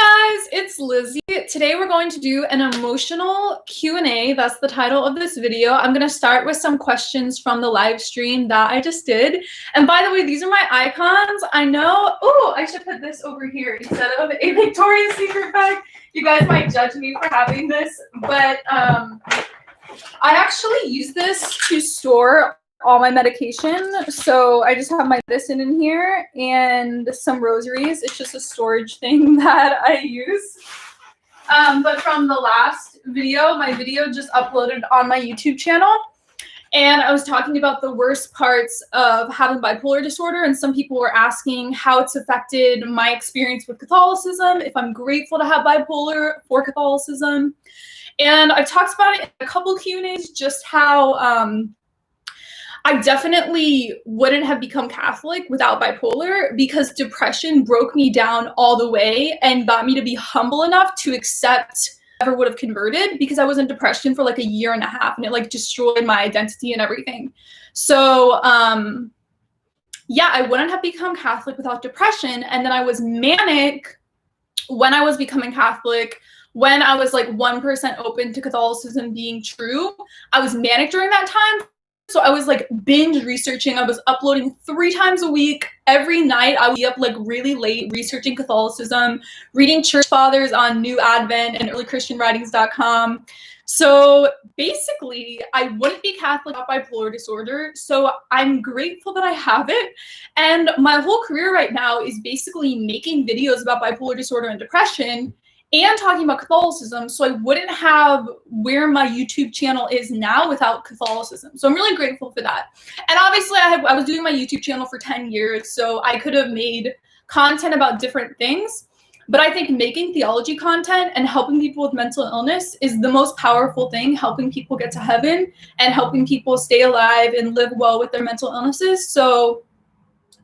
Hi guys, it's Lizzie. Today we're going to do an emotional Q&A. That's the title of this video. I'm going to start with some questions from the live stream that I just did. And by the way, these are my icons. I know, oh, I should put this over here instead of a Victoria's Secret bag. You guys might judge me for having this, but I actually use this to store all my medication. So I just have my medicine in here and some rosaries. It's just a storage thing that I use. But from the last video, my video just uploaded on my YouTube channel. And I was talking about the worst parts of having bipolar disorder. And some people were asking how it's affected my experience with Catholicism, if I'm grateful to have bipolar for Catholicism. And I've talked about it in a couple Q&As, just how I definitely wouldn't have become Catholic without bipolar, because depression broke me down all the way and got me to be humble enough to accept I never would have converted, because I was in depression for like a year and a half and it like destroyed my identity and everything. So yeah, I wouldn't have become Catholic without depression. And then I was manic when I was becoming Catholic. When I was like 1% open to Catholicism being true, I was manic during that time. So I was like binge researching. I was uploading 3 times a week. Every night I would be up like really late researching Catholicism, reading church fathers on New Advent and earlychristianwritings.com. So basically I wouldn't be Catholic without bipolar disorder. So I'm grateful that I have it. And my whole career right now is basically making videos about bipolar disorder and depression and talking about Catholicism, so I wouldn't have where my YouTube channel is now without Catholicism. So I'm really grateful for that. And obviously I was doing my YouTube channel for 10 years, so I could have made content about different things. But I think making theology content and helping people with mental illness is the most powerful thing, helping people get to heaven and helping people stay alive and live well with their mental illnesses. So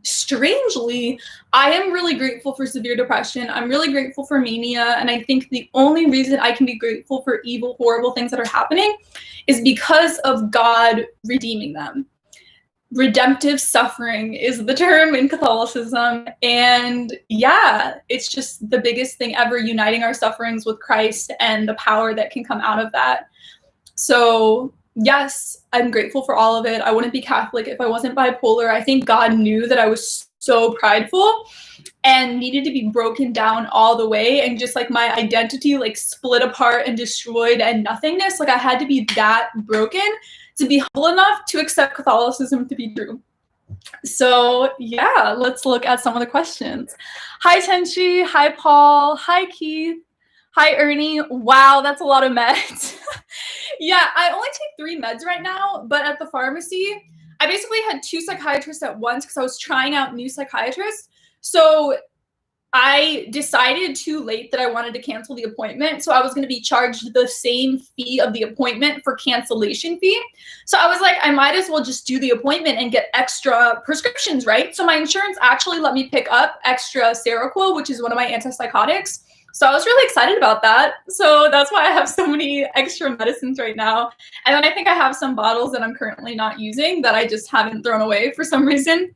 strangely, I am really grateful for severe depression. I'm really grateful for mania. And I think the only reason I can be grateful for evil, horrible things that are happening is because of God redeeming them. Redemptive suffering is the term in Catholicism. And yeah, it's just the biggest thing ever, uniting our sufferings with Christ and the power that can come out of that. So yes, I'm grateful for all of it. I wouldn't be Catholic if I wasn't bipolar. I think God knew that I was so prideful and needed to be broken down all the way, and just like my identity like split apart and destroyed and nothingness. Like I had to be that broken to be humble enough to accept Catholicism to be true. So yeah, let's look at some of the questions. Hi Tenshi, hi Paul, hi Keith. Hi, Ernie. Wow, that's a lot of meds. Yeah, I only take 3 meds right now, but at the pharmacy, I basically had 2 psychiatrists at once because I was trying out new psychiatrists. So I decided too late that I wanted to cancel the appointment. So I was going to be charged the same fee of the appointment for cancellation fee. So I was like, I might as well just do the appointment and get extra prescriptions, right? So my insurance actually let me pick up extra Seroquel, which is one of my antipsychotics. So I was really excited about that. So that's why I have so many extra medicines right now. And then I think I have some bottles that I'm currently not using that I just haven't thrown away for some reason.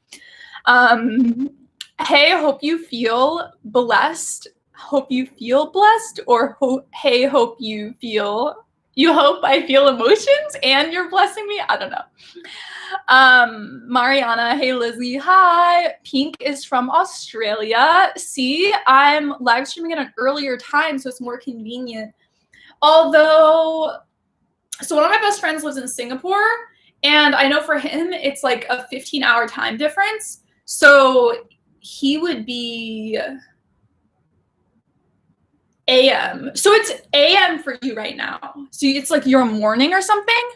Hey, hope you feel blessed. Hope you feel blessed, or hey, hope you feel, you hope I feel emotions and you're blessing me. I don't know. Mariana, hey Lizzie, hi. Pink is from Australia. See, I'm live streaming at an earlier time, so it's more convenient. Although, so one of my best friends lives in Singapore, and I know for him, it's like a 15-hour time difference. So he would be AM. So it's AM for you right now. So it's like your morning or something.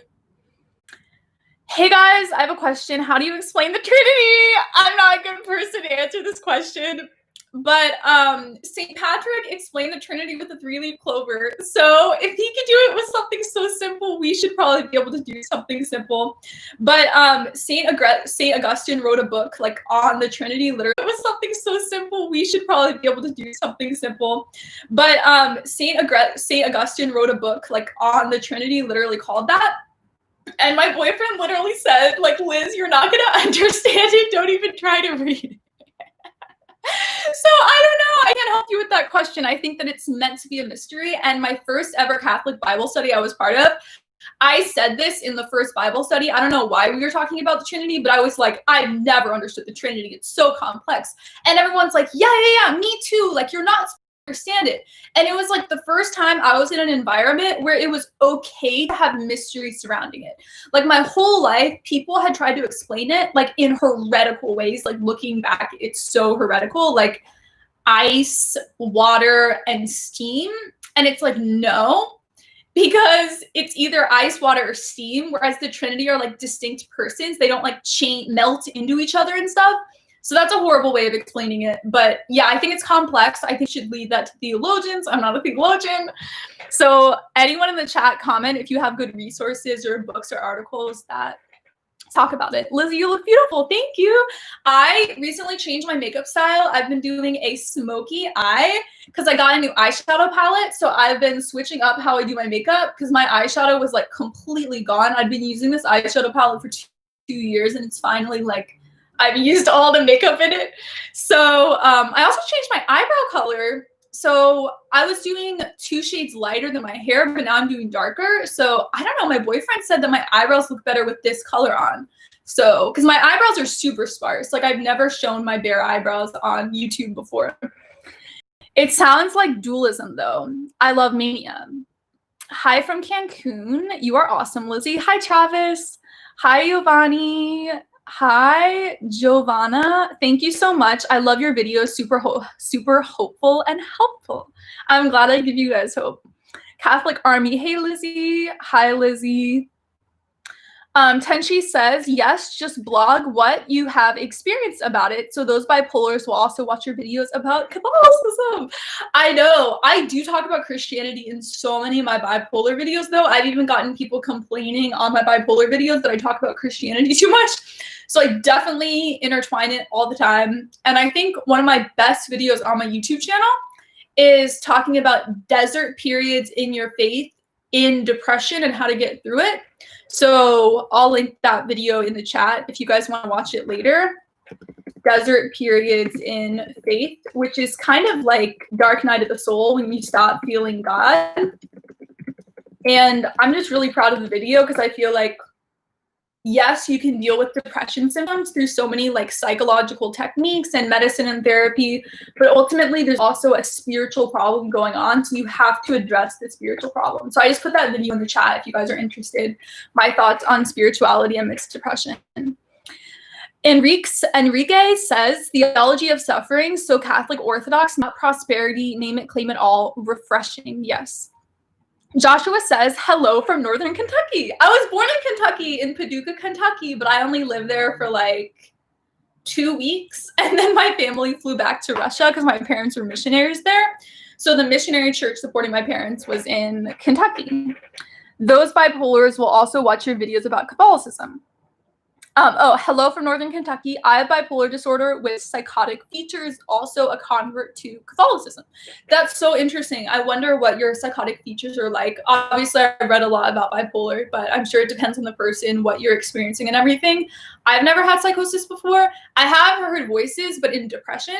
Hey guys, I have a question. How do you explain the Trinity? I'm not a good person to answer this question, but St. Patrick explained the Trinity with the 3-leaf clover. So if he could do it with something so simple, we should probably be able to do something simple. But St. Augustine wrote a book like on the Trinity. Literally, it was something so simple, we should probably be able to do something simple. But St. Augustine wrote a book like on the Trinity, literally called that. And my boyfriend literally said, like, Liz, you're not going to understand it. Don't even try to read it. So I don't know. I can't help you with that question. I think that it's meant to be a mystery. And my first ever Catholic Bible study I was part of, I said this in the first Bible study. I don't know why we were talking about the Trinity, but I was like, I've never understood the Trinity. It's so complex. And everyone's like, yeah, me too. Like, you're not supposed to understand it. And it was like the first time I was in an environment where it was okay to have mystery surrounding it. Like, my whole life, people had tried to explain it like in heretical ways. Like, looking back, it's so heretical. Like ice, water, and steam. And it's like, no. Because it's either ice, water, or steam, whereas the Trinity are like distinct persons. They don't like melt into each other and stuff. So that's a horrible way of explaining it. But yeah, I think it's complex. I think you should leave that to theologians. I'm not a theologian. So anyone in the chat, comment if you have good resources or books or articles that talk about it. Lizzie, you look beautiful. Thank you. I recently changed my makeup style. I've been doing a smoky eye because I got a new eyeshadow palette. So I've been switching up how I do my makeup because my eyeshadow was like completely gone. I've been using this eyeshadow palette for 2 years and it's finally like I've used all the makeup in it. So I also changed my eyebrow color. So I was doing 2 shades lighter than my hair, but now I'm doing darker. So I don't know. My boyfriend said that my eyebrows look better with this color on. So, because my eyebrows are super sparse. Like, I've never shown my bare eyebrows on YouTube before. It sounds like dualism, though. I love mania. Hi from Cancun. You are awesome, Lizzie. Hi, Travis. Hi, Giovanni. Hi, Giovanna. Thank you so much. I love your videos. Super hopeful and helpful. I'm glad I give you guys hope. Catholic Army. Hey, Lizzie. Hi, Lizzie. Tenshi says, yes, just blog what you have experienced about it. So those bipolars will also watch your videos about Catholicism. I know. I do talk about Christianity in so many of my bipolar videos, though. I've even gotten people complaining on my bipolar videos that I talk about Christianity too much. So I definitely intertwine it all the time. And I think one of my best videos on my YouTube channel is talking about desert periods in your faith in depression and how to get through it. So I'll link that video in the chat if you guys want to watch it later. Desert periods in faith, which is kind of like dark night of the soul when you stop feeling God. And I'm just really proud of the video because I feel like, yes, you can deal with depression symptoms through so many like psychological techniques and medicine and therapy, but ultimately there's also a spiritual problem going on. So you have to address the spiritual problem. So I just put that video in the chat if you guys are interested. My thoughts on spirituality amidst depression. Enrique says, theology of suffering. So Catholic Orthodox, not prosperity, name it, claim it all, refreshing. Yes. Joshua says, hello from Northern Kentucky. I was born in Kentucky, in Paducah, Kentucky, but I only lived there for like 2 weeks. And then my family flew back to Russia because my parents were missionaries there. So the missionary church supporting my parents was in Kentucky. Those bipolars will also watch your videos about Catholicism. Hello from Northern Kentucky. I have bipolar disorder with psychotic features, also a convert to Catholicism. That's so interesting. I wonder what your psychotic features are like. Obviously, I read a lot about bipolar, but I'm sure it depends on the person, what you're experiencing and everything. I've never had psychosis before. I have heard voices, but in depression.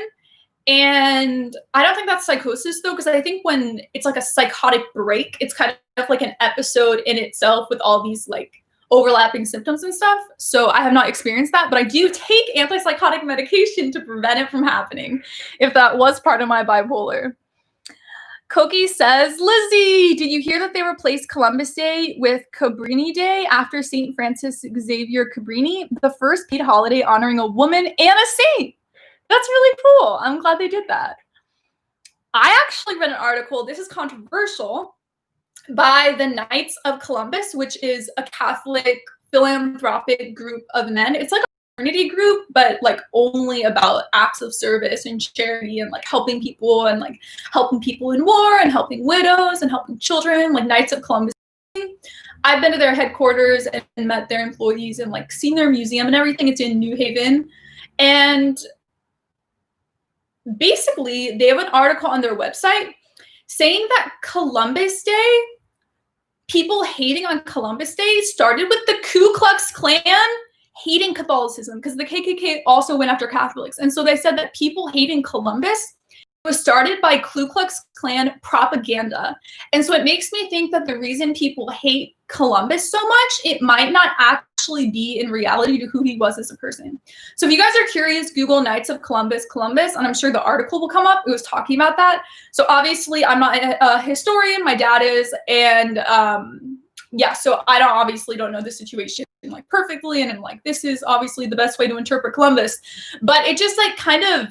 And I don't think that's psychosis, though, because I think when it's like a psychotic break, it's kind of like an episode in itself with all these like overlapping symptoms and stuff. So I have not experienced that, but I do take antipsychotic medication to prevent it from happening, if that was part of my bipolar. Koki says, Lizzie, did you hear that they replaced Columbus Day with Cabrini Day after St. Francis Xavier Cabrini, the first paid holiday honoring a woman and a saint? That's really cool. I'm glad they did that. I actually read an article, this is controversial, by the Knights of Columbus, which is a Catholic philanthropic group of men. It's like a fraternity group, but like only about acts of service and charity and like helping people and like helping people in war and helping widows and helping children, like Knights of Columbus. I've been to their headquarters and met their employees and like seen their museum and everything. It's in New Haven. And basically, they have an article on their website saying that Columbus Day, people hating on Columbus Day started with the Ku Klux Klan hating Catholicism, because the KKK also went after Catholics. And so they said that people hating Columbus was started by Ku Klux Klan propaganda. And so it makes me think that the reason people hate Columbus so much, it might not actually be in reality to who he was as a person. So if you guys are curious, Google Knights of Columbus, and I'm sure the article will come up. It was talking about that. So obviously I'm not a historian, my dad is, and yeah, so I obviously don't know the situation like perfectly, and I'm like, this is obviously the best way to interpret Columbus. But it just like kind of,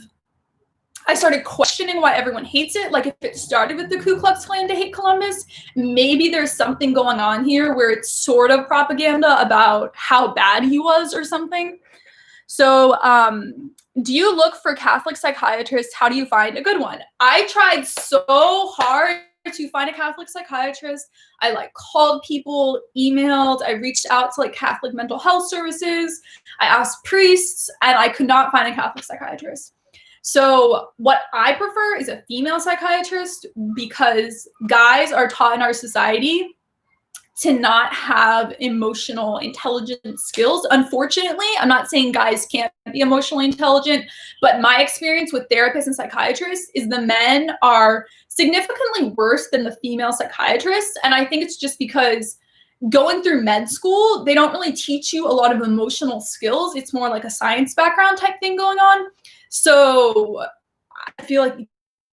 I started questioning why everyone hates it. Like if it started with the Ku Klux Klan to hate Columbus, maybe there's something going on here where it's sort of propaganda about how bad he was or something. So do you look for Catholic psychiatrists? How do you find a good one? I tried so hard to find a Catholic psychiatrist. I like called people, emailed, I reached out to like Catholic mental health services. I asked priests, and I could not find a Catholic psychiatrist. So what I prefer is a female psychiatrist, because guys are taught in our society to not have emotional intelligence skills. Unfortunately, I'm not saying guys can't be emotionally intelligent, but my experience with therapists and psychiatrists is the men are significantly worse than the female psychiatrists. And I think it's just because going through med school, they don't really teach you a lot of emotional skills. It's more like a science background type thing going on. So I feel like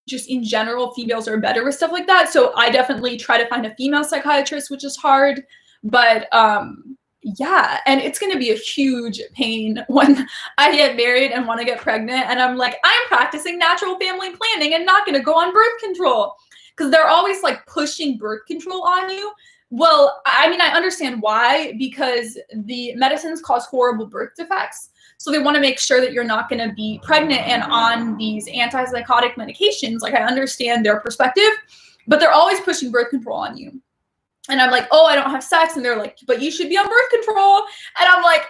just in general, females are better with stuff like that. So I definitely try to find a female psychiatrist, which is hard. But yeah, and it's going to be a huge pain when I get married and want to get pregnant. And I'm like, I'm practicing natural family planning and not going to go on birth control, because they're always like pushing birth control on you. Well, I mean, I understand why, because the medicines cause horrible birth defects. So they want to make sure that you're not going to be pregnant and on these antipsychotic medications. Like, I understand their perspective, but they're always pushing birth control on you. And I'm like, oh, I don't have sex. And they're like, but you should be on birth control. And I'm like,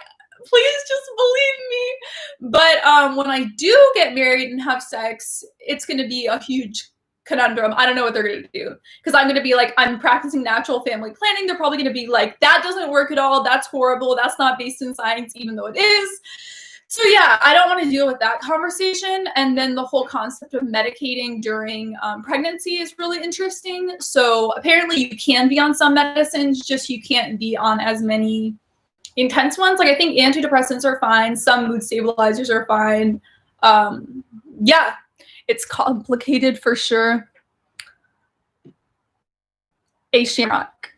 please just believe me. But when I do get married and have sex, it's going to be a huge conundrum. I don't know what they're going to do, because I'm going to be like, I'm practicing natural family planning. They're probably going to be like, that doesn't work at all. That's horrible. That's not based in science, even though it is. So yeah, I don't want to deal with that conversation. And then the whole concept of medicating during pregnancy is really interesting. So apparently you can be on some medicines, just you can't be on as many intense ones. Like I think antidepressants are fine. Some mood stabilizers are fine. Yeah, it's complicated for sure. A Shamrock.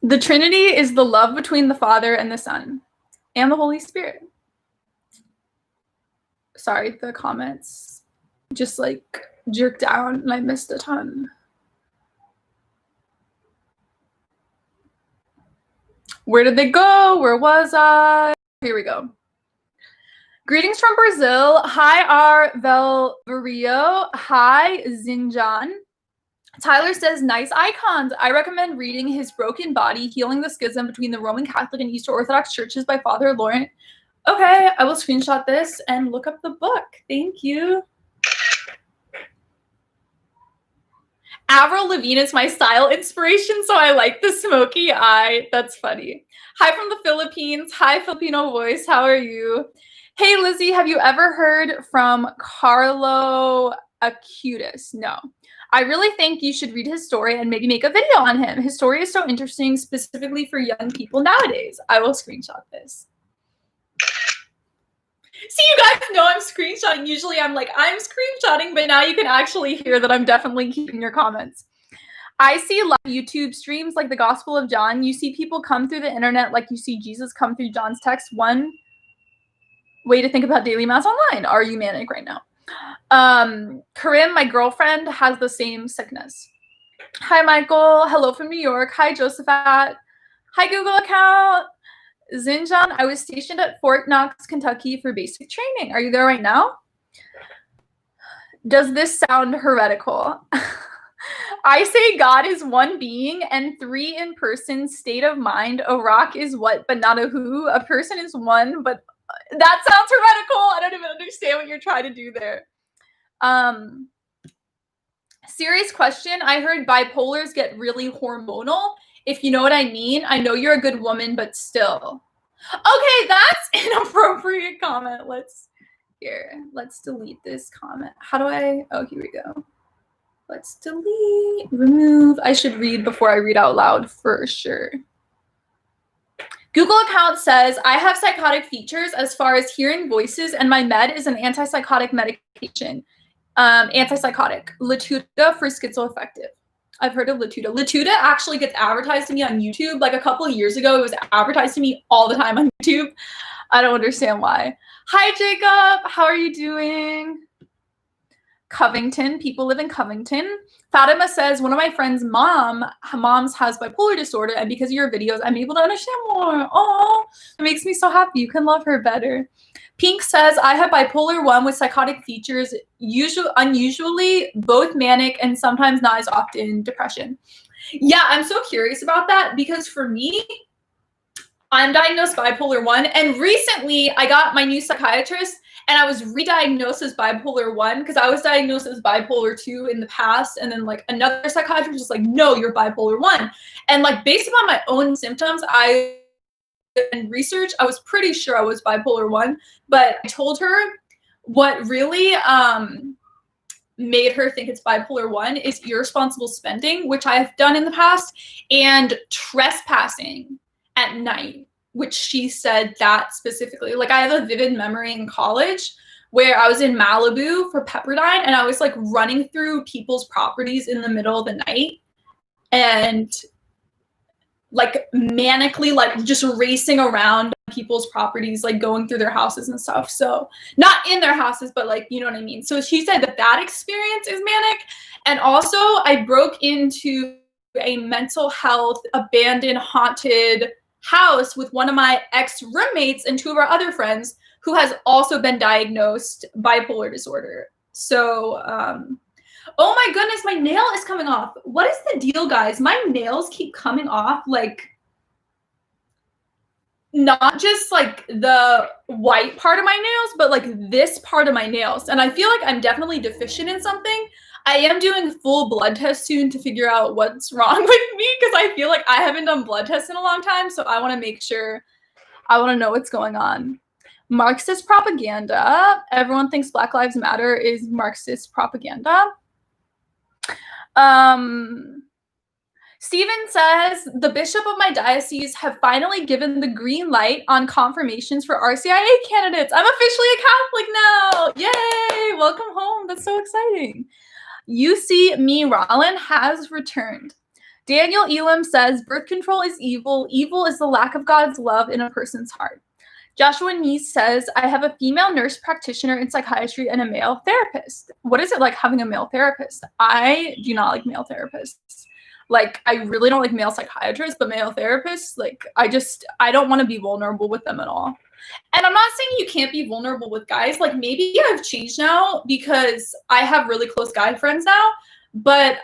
The Trinity is the love between the Father and the Son and the Holy Spirit. Sorry, the comments just like jerked down and I missed a ton. Where did they go? Where was I? Here we go. Greetings from Brazil. Hi, R. Velverio. Hi, Zinjan. Tyler says, nice icons. I recommend reading his Broken Body, Healing the Schism Between the Roman Catholic and Eastern Orthodox Churches by Father Laurent. Okay, I will screenshot this and look up the book. Thank you. Avril Lavigne is my style inspiration, so I like the smoky eye. That's funny. Hi from the Philippines. Hi, Filipino voice. How are you? Hey, Lizzie, have you ever heard from Carlo Acutis? No. I really think you should read his story and maybe make a video on him. His story is so interesting, specifically for young people nowadays. I will screenshot this. See, you guys know I'm screenshotting. Usually I'm like, I'm screenshotting, but now you can actually hear that I'm definitely keeping your comments. I see live YouTube streams like the Gospel of John. You see people come through the internet like you see Jesus come through John's text. One way to think about daily mass online. Are you manic right now? Karim, my girlfriend, has the same sickness. Hi, Michael. Hello from New York. Hi, Josephat. Hi, Google account. Zinjan, I was stationed at Fort Knox, Kentucky for basic training. Are you there right now? Does this sound heretical? I say God is one being and three in person, state of mind. A rock is what, but not a who. A person is one, but that sounds heretical. I don't even understand what you're trying to do there. Serious question. I heard bipolars get really hormonal. If you know what I mean. I know you're a good woman, but still. Okay, that's inappropriate comment. Let's delete this comment. How do I, oh, here we go. Let's delete, remove. I should read before I read out loud for sure. Google account says, I have psychotic features as far as hearing voices, and my med is an antipsychotic medication. Antipsychotic. Latuda for schizoaffective. I've heard of Latuda. Latuda actually gets advertised to me on YouTube. Like a couple of years ago, it was advertised to me all the time on YouTube. I don't understand why. Hi, Jacob. How are you doing? Covington. People live in Covington. Fatima says, one of my friends' moms has bipolar disorder, and because of your videos, I'm able to understand more. Oh, it makes me so happy. You can love her better. Pink says, I have bipolar 1 with psychotic features, unusually both manic and sometimes not as often depression. Yeah, I'm so curious about that because for me, I'm diagnosed bipolar 1, and recently I got my new psychiatrist and I was re-diagnosed as bipolar 1 because I was diagnosed as bipolar 2 in the past, and then like another psychiatrist was like, no, you're bipolar 1. And like based upon my own symptoms, in research, I was pretty sure I was bipolar 1, but I told her what really made her think it's bipolar 1 is irresponsible spending, which I have done in the past, and trespassing at night, which she said that specifically. Like I have a vivid memory in college where I was in Malibu for Pepperdine and I was like running through people's properties in the middle of the night and like manically like just racing around people's properties, like going through their houses and stuff. So not in their houses, but like, you know what I mean? So she said that experience is manic. And also I broke into a mental health abandoned haunted house with one of my ex-roommates and 2 of our other friends who has also been diagnosed bipolar disorder. So oh my goodness, my nail is coming off. What is the deal, guys? My nails keep coming off, like, not just like the white part of my nails, but like this part of my nails. And I feel like I'm definitely deficient in something. I am doing a full blood test soon to figure out what's wrong with me because I feel like I haven't done blood tests in a long time. So I want to make sure, I want to know what's going on. Marxist propaganda. Everyone thinks Black Lives Matter is Marxist propaganda. Stephen says, the bishop of my diocese have finally given the green light on confirmations for RCIA candidates. I'm officially a Catholic now. Yay! Welcome home. That's so exciting. UC Me Rollin has returned. Daniel Elam says, birth control is evil. Evil is the lack of God's love in a person's heart. Joshua Neese says, I have a female nurse practitioner in psychiatry and a male therapist. What is it like having a male therapist? I do not like male therapists. Like, I really don't like male psychiatrists, but male therapists, like, I don't want to be vulnerable with them at all. And I'm not saying you can't be vulnerable with guys. Like, maybe I've changed now because I have really close guy friends now. But,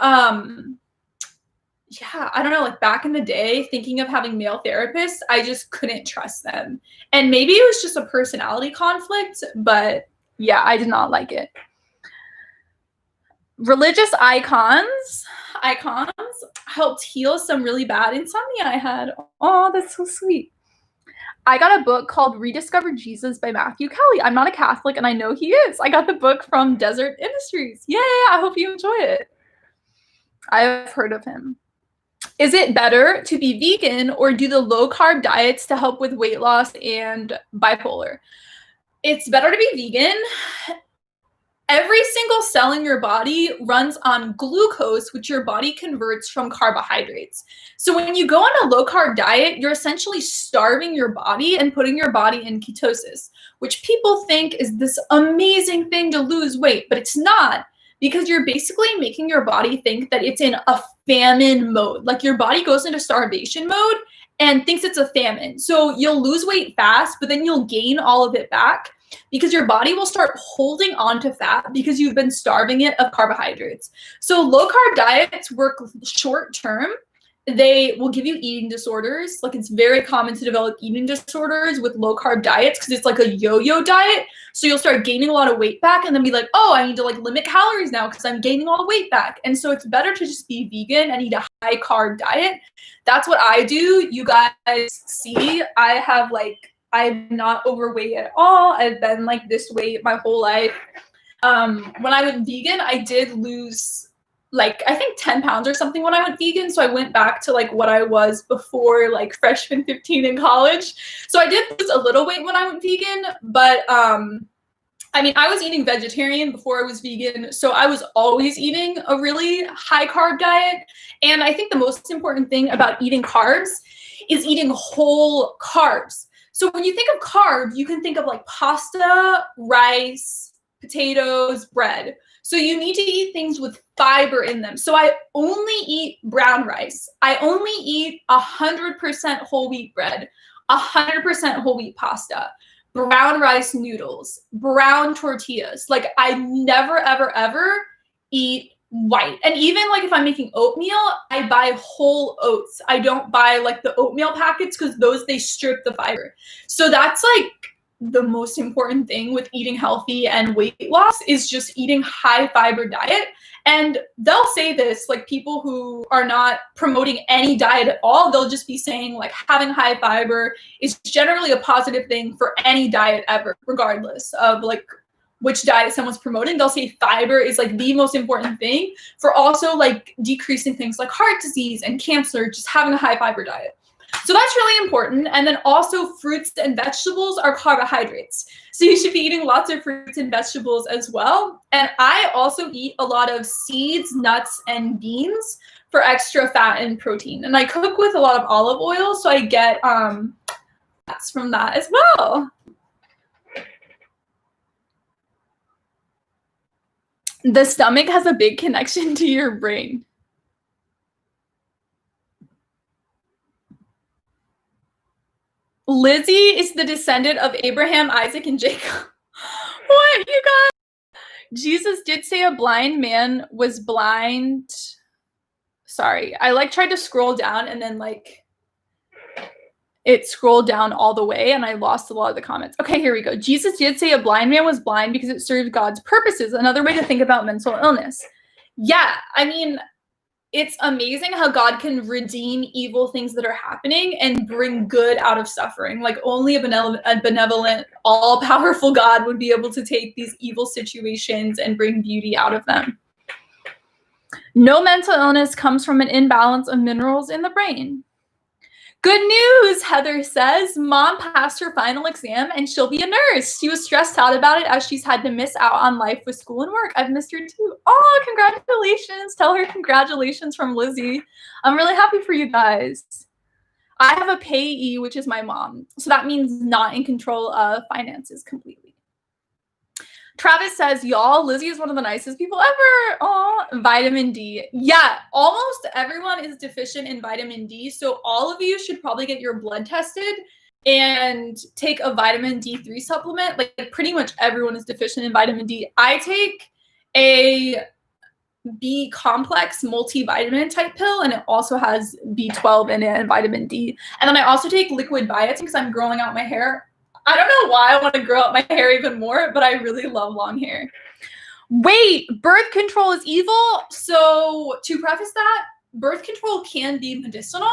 yeah, I don't know, like back in the day, thinking of having male therapists, I just couldn't trust them. And maybe it was just a personality conflict, but yeah, I did not like it. Religious icons helped heal some really bad insomnia I had. Oh, that's so sweet. I got a book called Rediscover Jesus by Matthew Kelly. I'm not a Catholic and I know he is. I got the book from Desert Industries. Yay, I hope you enjoy it. I've heard of him. Is it better to be vegan or do the low-carb diets to help with weight loss and bipolar? It's better to be vegan. Every single cell in your body runs on glucose, which your body converts from carbohydrates. So when you go on a low-carb diet, you're essentially starving your body and putting your body in ketosis, which people think is this amazing thing to lose weight, but it's not. Because you're basically making your body think that it's in a famine mode. Like your body goes into starvation mode and thinks it's a famine. So you'll lose weight fast, but then you'll gain all of it back because your body will start holding on to fat because you've been starving it of carbohydrates. So low carb diets work short term. they will give you eating disorders. Like, it's very common to develop eating disorders with low carb diets because it's like a yo-yo diet. So you'll start gaining a lot of weight back and then be like, oh, I need to like limit calories now because I'm gaining all the weight back. And so it's better to just be vegan and eat a high carb diet. That's what I do. You guys see, I'm not overweight at all. I've been like this weight my whole life. When I went vegan, I did lose like, I think 10 pounds or something when I went vegan. So I went back to like what I was before, like freshman 15 in college. So I did lose a little weight when I went vegan, but I mean, I was eating vegetarian before I was vegan. So I was always eating a really high carb diet. And I think the most important thing about eating carbs is eating whole carbs. So when you think of carbs, you can think of like pasta, rice, potatoes, bread. So you need to eat things with fiber in them. So I only eat brown rice. I only eat 100% whole wheat bread, 100% whole wheat pasta, brown rice noodles, brown tortillas. Like, I never, ever, ever eat white. And even like if I'm making oatmeal, I buy whole oats. I don't buy like the oatmeal packets because those, they strip the fiber. So that's like the most important thing with eating healthy and weight loss is just eating high fiber diet. And they'll say this, like people who are not promoting any diet at all, they'll just be saying like having high fiber is generally a positive thing for any diet ever, regardless of like which diet someone's promoting. They'll say fiber is like the most important thing for also like decreasing things like heart disease and cancer, just having a high fiber diet. So that's really important. And then also fruits and vegetables are carbohydrates. So you should be eating lots of fruits and vegetables as well. And I also eat a lot of seeds, nuts, and beans for extra fat and protein. And I cook with a lot of olive oil, so I get fats from that as well. The stomach has a big connection to your brain. Lizzie is the descendant of Abraham, Isaac, and Jacob. What, you guys? Jesus did say a blind man was blind. Sorry, I like tried to scroll down and then like it scrolled down all the way and I lost a lot of the comments. Okay, here we go. Jesus did say a blind man was blind because it served God's purposes. Another way to think about mental illness. Yeah, I mean, it's amazing how God can redeem evil things that are happening and bring good out of suffering. Like only a benevolent, all-powerful God would be able to take these evil situations and bring beauty out of them. No mental illness comes from an imbalance of minerals in the brain. Good news, Heather says. Mom passed her final exam and she'll be a nurse. She was stressed out about it as she's had to miss out on life with school and work. I've missed her too. Oh, congratulations. Tell her congratulations from Lizzie. I'm really happy for you guys. I have a payee, which is my mom. So that means not in control of finances completely. Travis says, y'all, Lizzie is one of the nicest people ever. Oh, vitamin D. Yeah, almost everyone is deficient in vitamin D. So all of you should probably get your blood tested and take a vitamin D3 supplement. Like pretty much everyone is deficient in vitamin D. I take a B complex multivitamin type pill, and it also has B12 in it and vitamin D. And then I also take liquid biotin because I'm growing out my hair. I don't know why I want to grow out my hair even more, but I really love long hair. Wait, birth control is evil? So to preface that, birth control can be medicinal.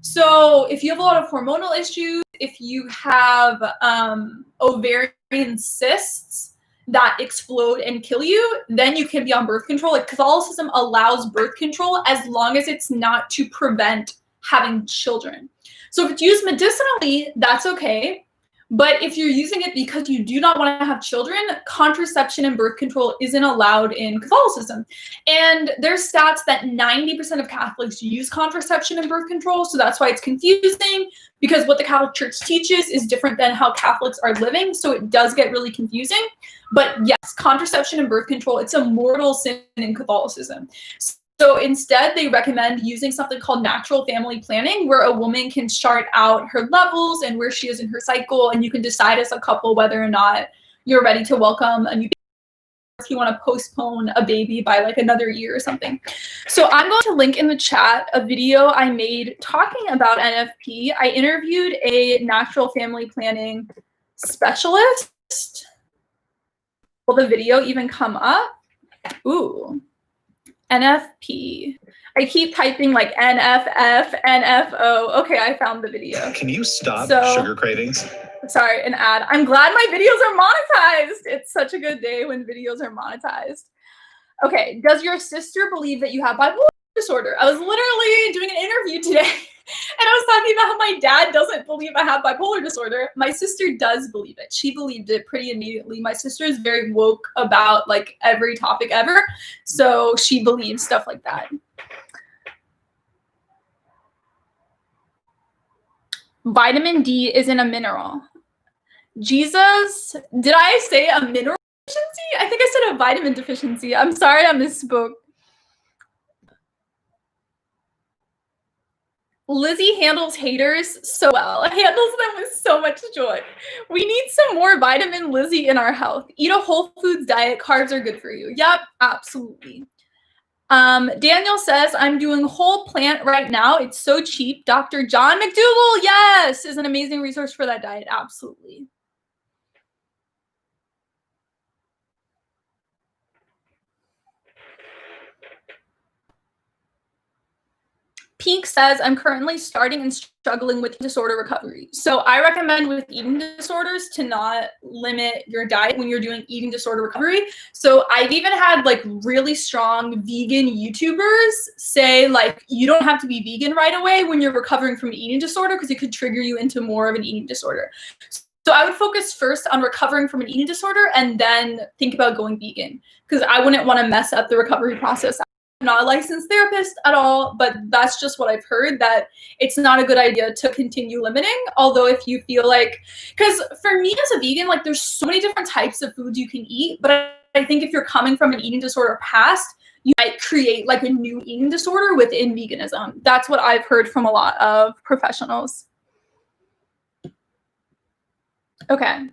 So if you have a lot of hormonal issues, if you have ovarian cysts that explode and kill you, then you can be on birth control. Like Catholicism allows birth control as long as it's not to prevent having children. So if it's used medicinally, that's okay. But if you're using it because you do not want to have children, contraception and birth control isn't allowed in Catholicism. And there's stats that 90% of Catholics use contraception and birth control. So that's why it's confusing, because what the Catholic Church teaches is different than how Catholics are living. So it does get really confusing. But yes, contraception and birth control, it's a mortal sin in Catholicism. So instead, they recommend using something called natural family planning, where a woman can chart out her levels and where she is in her cycle, and you can decide as a couple whether or not you're ready to welcome a new if you want to postpone a baby by like another year or something. So I'm going to link in the chat a video I made talking about NFP. I interviewed a natural family planning specialist. Will the video even come up? Ooh, NFP. I keep typing like NFF, NFO. Okay, I found the video. Can you stop sugar cravings? Sorry, an ad. I'm glad my videos are monetized. It's such a good day when videos are monetized. Okay, does your sister believe that you have bipolar disorder? I was literally doing an interview today and I was talking about how my dad doesn't believe I have bipolar disorder. My sister does believe it. She believed it pretty immediately. My sister is very woke about like every topic ever. So she believes stuff like that. Vitamin D isn't a mineral. Jesus, did I say a mineral deficiency? I think I said a vitamin deficiency. I'm sorry, I misspoke. Lizzie handles haters so well. Handles them with so much joy. We need some more vitamin Lizzie in our health. Eat a whole foods diet. Carbs are good for you. Yep, absolutely. Daniel says, I'm doing whole plant right now. It's so cheap. Dr. John McDougall, yes, is an amazing resource for that diet. Absolutely. Pink says, I'm currently starting and struggling with disorder recovery. So I recommend with eating disorders to not limit your diet when you're doing eating disorder recovery. So I've even had like really strong vegan YouTubers say like, you don't have to be vegan right away when you're recovering from an eating disorder because it could trigger you into more of an eating disorder. So I would focus first on recovering from an eating disorder and then think about going vegan because I wouldn't want to mess up the recovery process. I'm not a licensed therapist at all, but that's just what I've heard, that it's not a good idea to continue limiting. Although if you feel like, because for me as a vegan, like there's so many different types of foods you can eat, but I think if you're coming from an eating disorder past, you might create like a new eating disorder within veganism. That's what I've heard from a lot of professionals. Okay.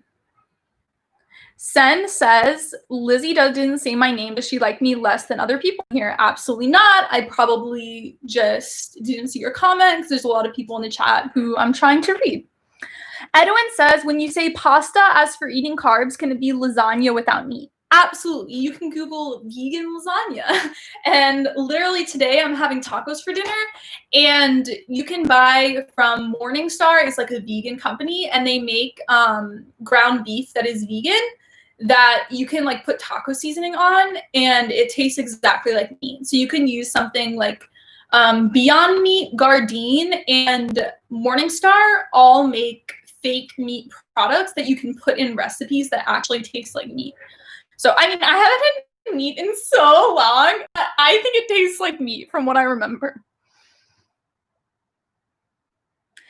Sen says, Lizzie didn't say my name. Does she like me less than other people here? Absolutely not. I probably just didn't see your comment because there's a lot of people in the chat who I'm trying to read. Edwin says, when you say pasta as for eating carbs, can it be lasagna without meat? Absolutely. You can Google vegan lasagna. And literally today I'm having tacos for dinner and you can buy from Morningstar. It's like a vegan company and they make ground beef that is vegan that you can like put taco seasoning on and it tastes exactly like meat. So you can use something like Beyond Meat, Gardein, and Morningstar all make fake meat products that you can put in recipes that actually taste like meat. So, I mean, I haven't had meat in so long, but I think it tastes like meat from what I remember.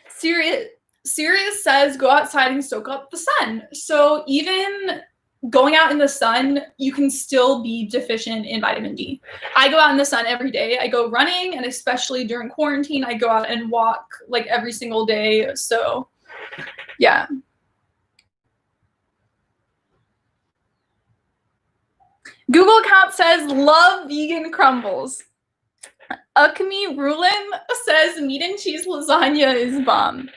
Sirius says, go outside and soak up the sun. So even going out in the sun, you can still be deficient in vitamin D. I go out in the sun every day. I go running, and especially during quarantine, I go out and walk like every single day. So, yeah. Google account says, love vegan crumbles. Akmi Rulin says, meat and cheese lasagna is bomb.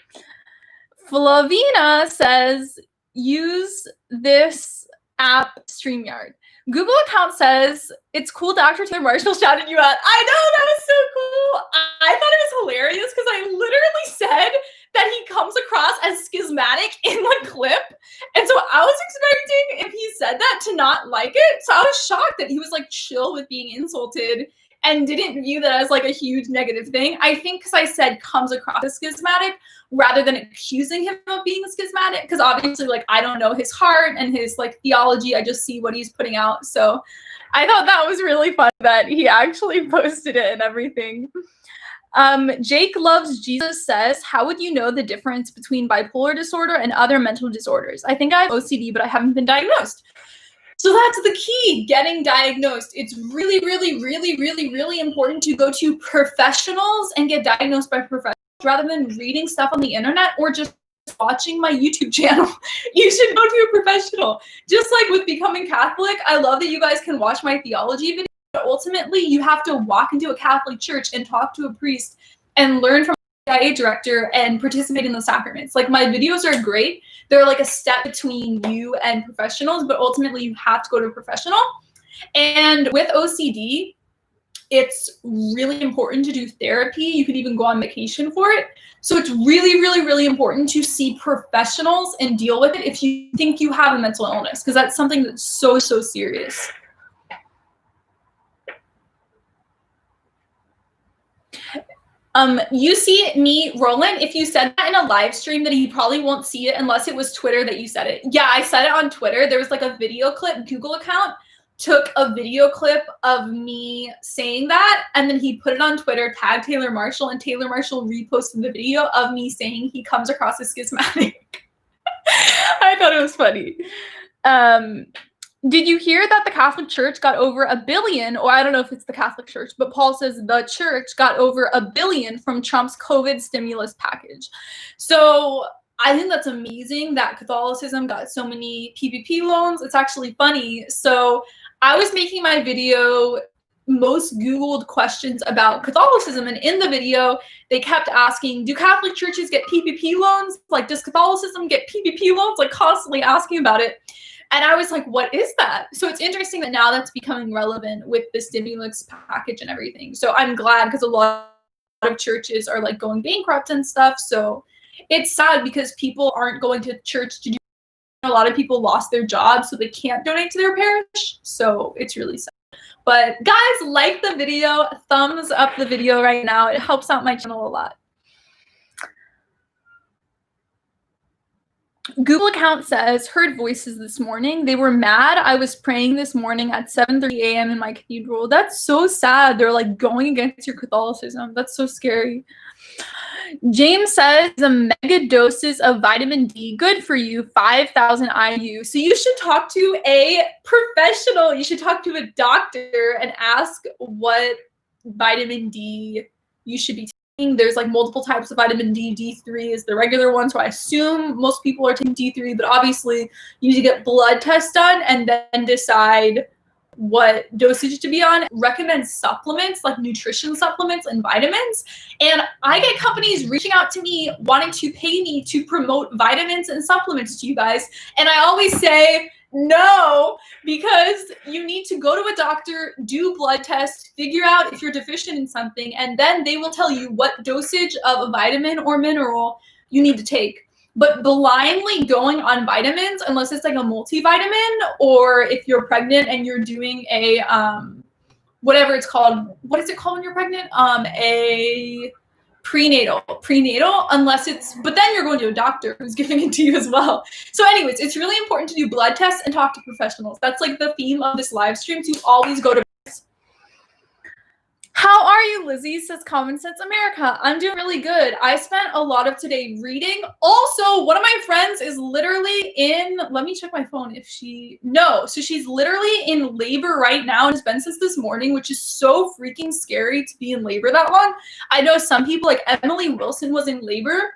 Flavina says, use this app, StreamYard. Google account says, it's cool Dr. Taylor Marshall shouted you out. I know, that was so cool. I thought it was hilarious because I literally said that he comes across as schismatic in the clip. And so I was expecting, if he said that, to not like it. So I was shocked that he was like chill with being insulted and didn't view that as like a huge negative thing. I think because I said comes across as schismatic rather than accusing him of being schismatic, because obviously like I don't know his heart and his like theology. I just see what he's putting out. So I thought that was really fun that he actually posted it and everything. Jake Loves Jesus says, how would you know the difference between bipolar disorder and other mental disorders? I think I have OCD, but I haven't been diagnosed. So that's the key, getting diagnosed. It's really, really, really, really, really important to go to professionals and get diagnosed by professionals rather than reading stuff on the internet or just watching my YouTube channel. You should go to a professional. Just like with becoming Catholic, I love that you guys can watch my theology video, but ultimately you have to walk into a Catholic church and talk to a priest and learn from a CIA director and participate in the sacraments. Like, my videos are great. They're like a step between you and professionals, but ultimately you have to go to a professional. And with OCD, it's really important to do therapy. You could even go on medication for it. So it's really, really, really important to see professionals and deal with it if you think you have a mental illness, because that's something that's so, so serious. You see me, Roland, if you said that in a live stream, that he probably won't see it unless it was Twitter that you said it. Yeah, I said it on Twitter. There was like a video clip. Google account took a video clip of me saying that, and then he put it on Twitter, tagged Taylor Marshall, and Taylor Marshall reposted the video of me saying he comes across as schismatic. I thought it was funny. Did you hear that the Catholic Church got over $1 billion, or I don't know if it's the Catholic Church, but Paul says the church got over $1 billion from Trump's COVID stimulus package. So I think that's amazing that Catholicism got so many PPP loans. It's actually funny. So I was making my video most Googled questions about Catholicism, and in the video, they kept asking, do Catholic churches get PPP loans? Like, does Catholicism get PPP loans? Like, constantly asking about it. And I was like, what is that? So it's interesting that now that's becoming relevant with the stimulus package and everything. So I'm glad, because a lot of churches are like going bankrupt and stuff. So it's sad because people aren't going to church to do. A lot of people lost their jobs, so they can't donate to their parish. So it's really sad. But guys, like the video, thumbs up the video right now. It helps out my channel a lot. Google account says, heard voices this morning. They were mad I was praying this morning at 7:30 a.m. in my cathedral. That's so sad. They're like going against your Catholicism. That's so scary. James says, a mega doses of vitamin D, good for you, 5,000 IU. So you should talk to a professional. You should talk to a doctor and ask what vitamin D you should be taking. There's like multiple types of vitamin D. D3 is the regular one, so I assume most people are taking D3, but obviously you need to get blood tests done and then decide what dosage to be on. Recommend supplements like nutrition supplements and vitamins. And I get companies reaching out to me wanting to pay me to promote vitamins and supplements to you guys. And I always say no, because you need to go to a doctor, do blood tests, figure out if you're deficient in something, and then they will tell you what dosage of a vitamin or mineral you need to take. But blindly going on vitamins, unless it's like a multivitamin, or if you're pregnant and you're doing a, whatever it's called, what is it called when you're pregnant? A prenatal, unless it's, but then you're going to a doctor who's giving it to you as well. So anyways, it's really important to do blood tests and talk to professionals. That's like the theme of this live stream, to always go to. How are you, Lizzie? Says Common Sense America. I'm doing really good. I spent a lot of today reading. Also, one of my friends is literally in, let me check my phone if so she's literally in labor right now and has been since this morning, which is so freaking scary to be in labor that long. I know some people, like Emily Wilson, was in labor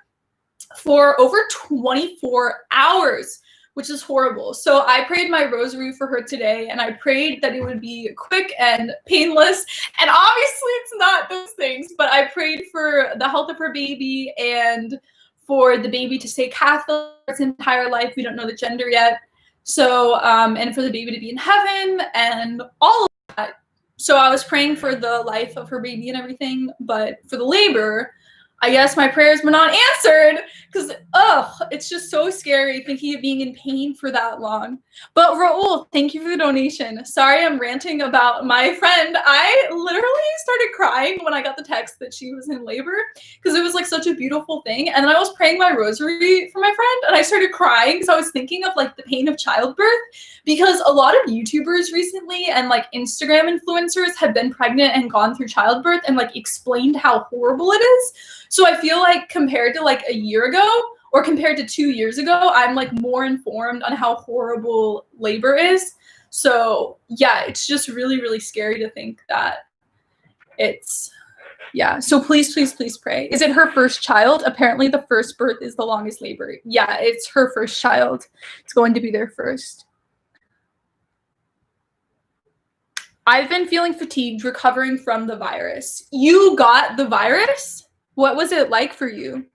for over 24 hours. Which is horrible. So I prayed my rosary for her today, and I prayed that it would be quick and painless. And obviously it's not those things, but I prayed for the health of her baby and for the baby to stay Catholic its entire life. We don't know the gender yet. So, and for the baby to be in heaven and all of that. So I was praying for the life of her baby and everything, but for the labor, I guess my prayers were not answered, because, it's just so scary thinking of being in pain for that long. But Raul, thank you for the donation. Sorry I'm ranting about my friend. I literally started crying when I got the text that she was in labor, because it was like such a beautiful thing. And then I was praying my rosary for my friend, and I started crying because I was thinking of like the pain of childbirth, because a lot of YouTubers recently and like Instagram influencers have been pregnant and gone through childbirth and like explained how horrible it is. So I feel like compared to like a year ago or compared to 2 years ago, I'm like more informed on how horrible labor is. So yeah, it's just really, really scary to think that it's Yeah, so please, please, please pray. Is it her first child? Apparently the first birth is the longest labor. Yeah, it's her first child. It's going to be their first. I've been feeling fatigued recovering from the virus. You got the virus? What was it like for you?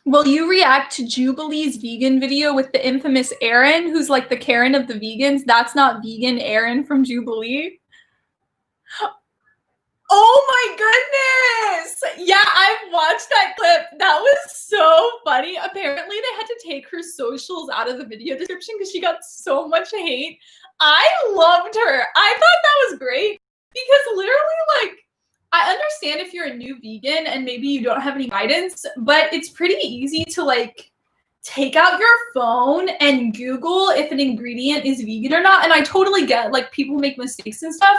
Will you react to Jubilee's vegan video with the infamous Aaron, who's like the Karen of the vegans? That's not vegan Aaron from Jubilee. Oh my goodness! Yeah, I've watched that clip. That was so funny. Apparently, they had to take her socials out of the video description because she got so much hate. I loved her. I thought that was great because literally, like, I understand if you're a new vegan and maybe you don't have any guidance, but it's pretty easy to like take out your phone and Google if an ingredient is vegan or not. And I totally get like people make mistakes and stuff.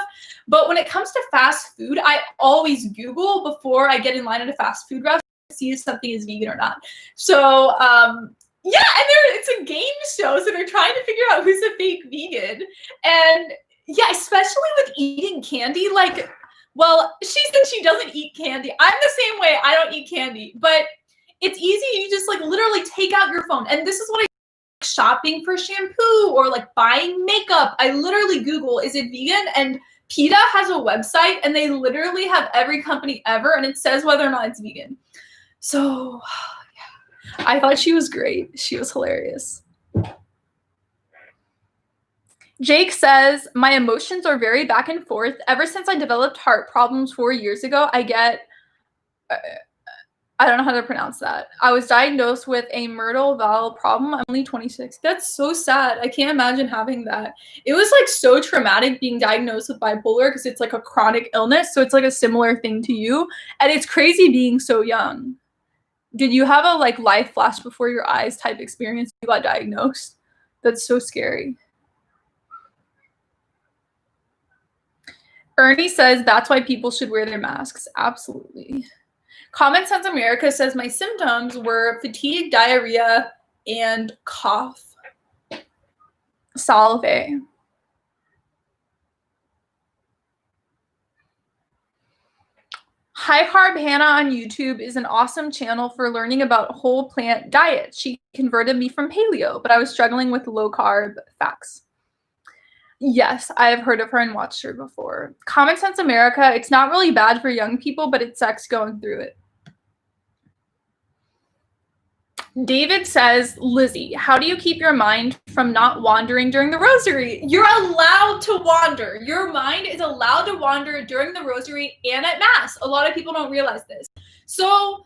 But when it comes to fast food, I always Google before I get in line at a fast food restaurant to see if something is vegan or not. So yeah, and it's a game show, so they're trying to figure out who's a fake vegan. And yeah, especially with eating candy, like, well, she said she doesn't eat candy. I'm the same way. I don't eat candy, but it's easy. You just like literally take out your phone. And this is what I do, shopping for shampoo or like buying makeup. I literally Google, is it vegan? And PETA has a website and they literally have every company ever and it says whether or not it's vegan. So yeah, I thought she was great. She was hilarious. Jake says, my emotions are very back and forth. Ever since I developed heart problems 4 years ago, I don't know how to pronounce that. I was diagnosed with a mitral valve problem. I'm only 26. That's so sad. I can't imagine having that. It was like so traumatic being diagnosed with bipolar because it's like a chronic illness. So it's like a similar thing to you. And it's crazy being so young. Did you have a like life flash before your eyes type experience when you got diagnosed? That's so scary. Ernie says that's why people should wear their masks. Absolutely. Common Sense America says my symptoms were fatigue, diarrhea, and cough. Salve. High Carb Hannah on YouTube is an awesome channel for learning about whole plant diets. She converted me from paleo, but I was struggling with low carb facts. Yes, I have heard of her and watched her before. Common Sense America, it's not really bad for young people, but it sucks going through it. David says, Lizzie, how do you keep your mind from not wandering during the rosary? You're allowed to wander. Your mind is allowed to wander during the rosary and at Mass. A lot of people don't realize this. So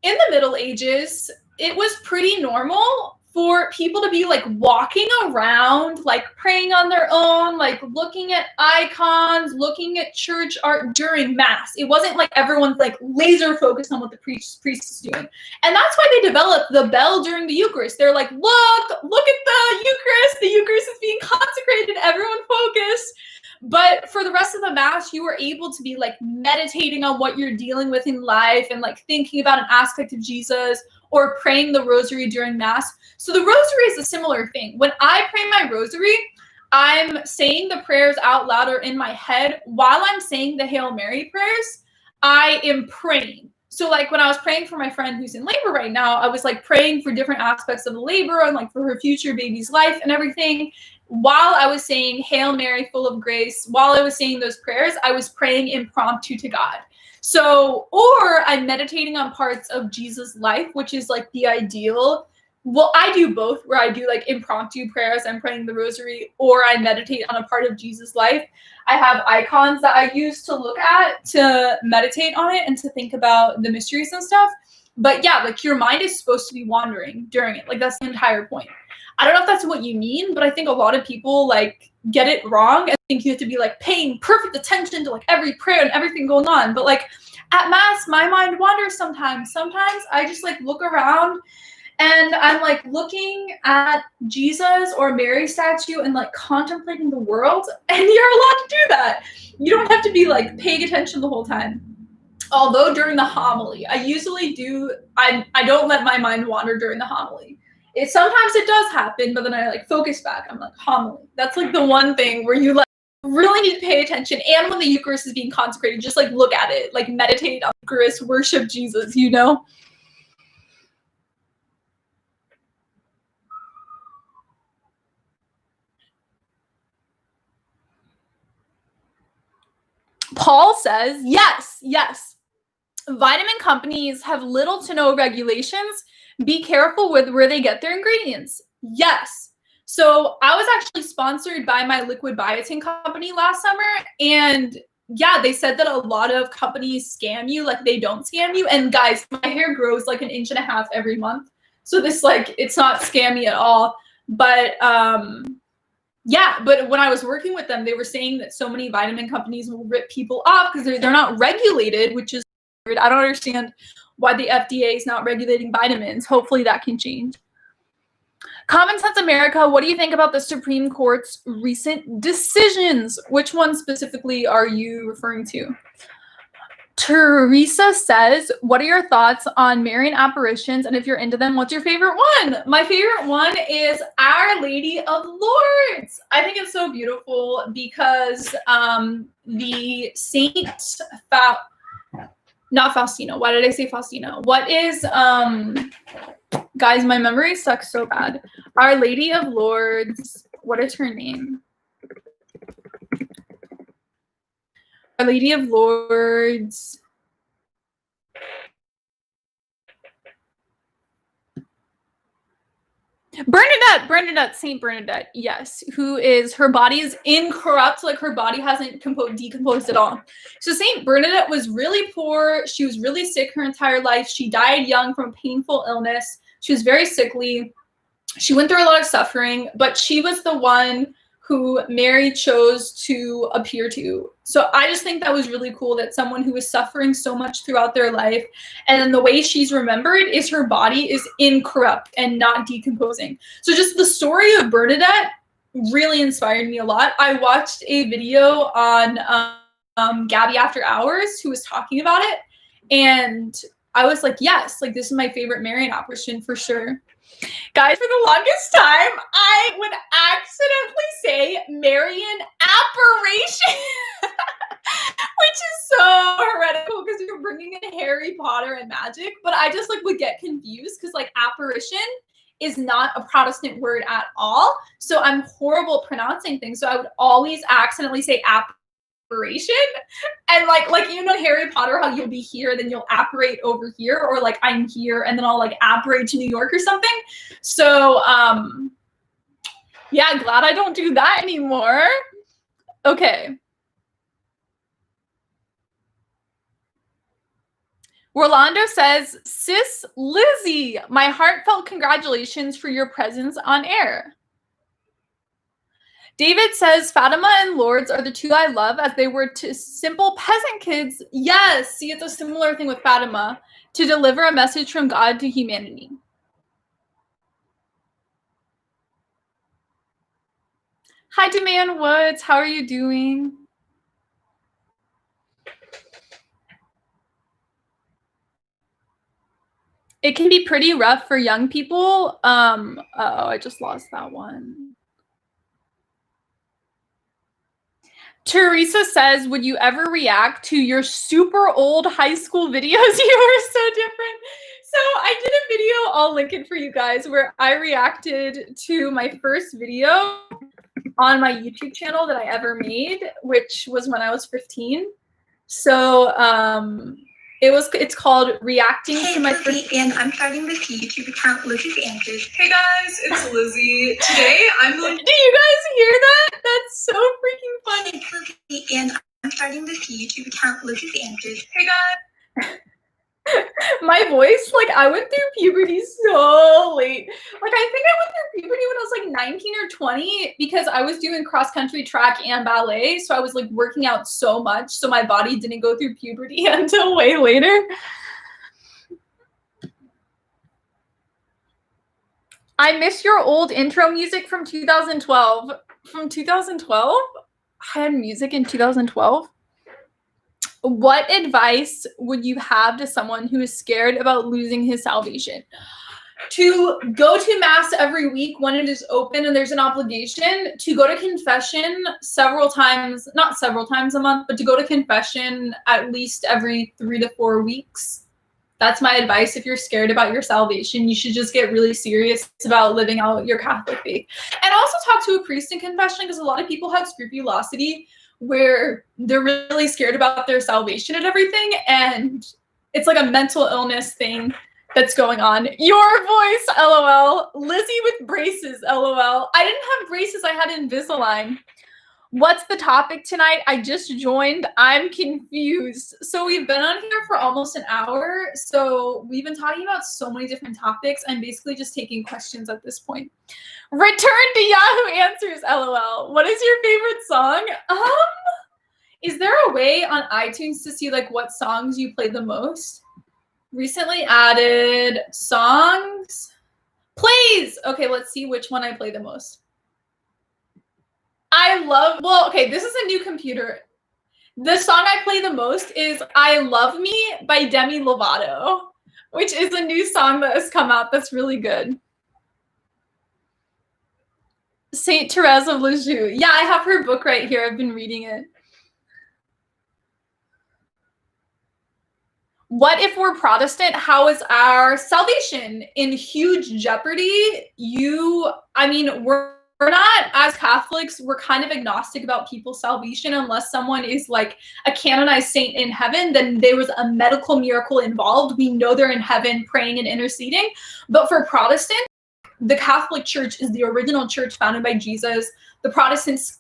in the Middle Ages, it was pretty normal for people to be like walking around, like praying on their own, like looking at icons, looking at church art during Mass. It wasn't like everyone's like laser focused on what the priest is doing. And that's why they developed the bell during the Eucharist. They're like, look at the Eucharist. The Eucharist is being consecrated. Everyone focus. But for the rest of the Mass, you were able to be like meditating on what you're dealing with in life and like thinking about an aspect of Jesus or praying the rosary during Mass. So the rosary is a similar thing. When I pray my rosary, I'm saying the prayers out loud or in my head. While I'm saying the Hail Mary prayers, I am praying. So like when I was praying for my friend who's in labor right now, I was like praying for different aspects of the labor and like for her future baby's life and everything. While I was saying Hail Mary, full of grace, while I was saying those prayers, I was praying impromptu to God. So, or I'm meditating on parts of Jesus' life, which is like the ideal. Well, I do both, where I do like impromptu prayers, I'm praying the rosary, or I meditate on a part of Jesus' life. I have icons that I use to look at, to meditate on it, and to think about the mysteries and stuff. But yeah, like your mind is supposed to be wandering during it. Like that's the entire point. I don't know if that's what you mean, but I think a lot of people like get it wrong and think you have to be like paying perfect attention to like every prayer and everything going on. But like at Mass, my mind wanders sometimes. Sometimes I just like look around and I'm like looking at Jesus or Mary statue and like contemplating the world. And you're allowed to do that. You don't have to be like paying attention the whole time. Although during the homily, I usually do, I don't let my mind wander during the homily. Sometimes it does happen, but then I like focus back. I'm like, homily. That's like the one thing where you let really need to pay attention. And when the Eucharist is being consecrated, just like look at it, like meditate on the Eucharist, worship Jesus, you know? Paul says, yes. Vitamin companies have little to no regulations. Be careful with where they get their ingredients. Yes. So I was actually sponsored by my liquid biotin company last summer. And yeah, they said that a lot of companies scam you, like they don't scam you. And guys, my hair grows like 1.5 inches every month. So this, like, it's not scammy at all. But yeah, but when I was working with them, they were saying that so many vitamin companies will rip people off because they're not regulated, which is weird. I don't understand why the FDA is not regulating vitamins. Hopefully that can change. Common Sense America, what do you think about the Supreme Court's recent decisions? Which one specifically are you referring to? Teresa says, what are your thoughts on Marian apparitions? And if you're into them, what's your favorite one? My favorite one is Our Lady of Lourdes. I think it's so beautiful because the Saint, not Faustina. Why did I say Faustina? What is, guys, my memory sucks so bad. Our Lady of Lourdes, what is her name? Our Lady of Lourdes. Bernadette, Saint Bernadette, yes, who is, her body is incorrupt, like her body hasn't decomposed at all. So Saint Bernadette was really poor. She was really sick her entire life. She died young from painful illness. She was very sickly. She went through a lot of suffering, but she was the one who Mary chose to appear to. So I just think that was really cool that someone who was suffering so much throughout their life, and then the way she's remembered is her body is incorrupt and not decomposing. So just the story of Bernadette really inspired me a lot. I watched a video on Gabby After Hours who was talking about it, and I was like, yes, like this is my favorite Marian apparition for sure. Guys, for the longest time, I would accidentally say Marian apparition, which is so heretical because you're bringing in Harry Potter and magic. But I just like would get confused because like apparition is not a Protestant word at all. So I'm horrible at pronouncing things. So I would always accidentally say apparition. And like you know Harry Potter, how you'll be here, then you'll apparate over here, or like I'm here and then I'll like apparate to New York or something. So yeah, glad I don't do that anymore. Okay. Orlando says, Sis Lizzie, my heartfelt congratulations for your presence on air. David says, Fatima and Lourdes are the two I love as they were to simple peasant kids. Yes, see, it's a similar thing with Fatima, to deliver a message from God to humanity. Hi, Demand Woods. How are you doing? It can be pretty rough for young people. Oh, I just lost that one. Teresa says, would you ever react to your super old high school videos? You were so different. So I did a video, I'll link it for you guys, where I reacted to my first video on my YouTube channel that I ever made, which was when I was 15. So it's called Reacting to My First. And I'm starting this YouTube account, Lizzie's Answers. Hey guys, it's Lizzie. Today I'm going. Do you guys hear that? That's so freaking funny. Hey, and I'm starting this YouTube account, Lizzie's Answers. Hey guys. My voice, like I went through puberty so late. Like I think I went through puberty when I was like 19 or 20 because I was doing cross country, track, and ballet. So I was like working out so much. So my body didn't go through puberty until way later. I miss your old intro music from 2012. From 2012? I had music in 2012. What advice would you have to someone who is scared about losing his salvation? to go to mass every week when it is open and there's an obligation, to go to confession several times, not several times a month, but to go to confession at least every 3 to 4 weeks. That's my advice. If you're scared about your salvation, you should just get really serious about living out your Catholic faith. And also talk to a priest in confession, because a lot of people have scrupulosity where they're really scared about their salvation and everything. And it's like a mental illness thing that's going on. Your voice, LOL. Lizzie with braces, LOL. I didn't have braces, I had Invisalign. What's the topic tonight? I just joined. I'm confused. So we've been on here for almost an hour. So we've been talking about so many different topics. I'm basically just taking questions at this point. Return to Yahoo Answers, LOL. What is your favorite song? Is there a way on iTunes to see like what songs you play the most? Recently added songs. Please. Okay, let's see which one I play the most. This is a new computer. The song I play the most is I Love Me by Demi Lovato, which is a new song that has come out that's really good. Saint Therese of Lisieux. Yeah, I have her book right here. I've been reading it. What if we're Protestant? How is our salvation in huge jeopardy? We're not, as Catholics, we're kind of agnostic about people's salvation unless someone is like a canonized saint in heaven, then there was a medical miracle involved. We know they're in heaven praying and interceding. But for Protestants, the Catholic Church is the original church founded by Jesus. The Protestants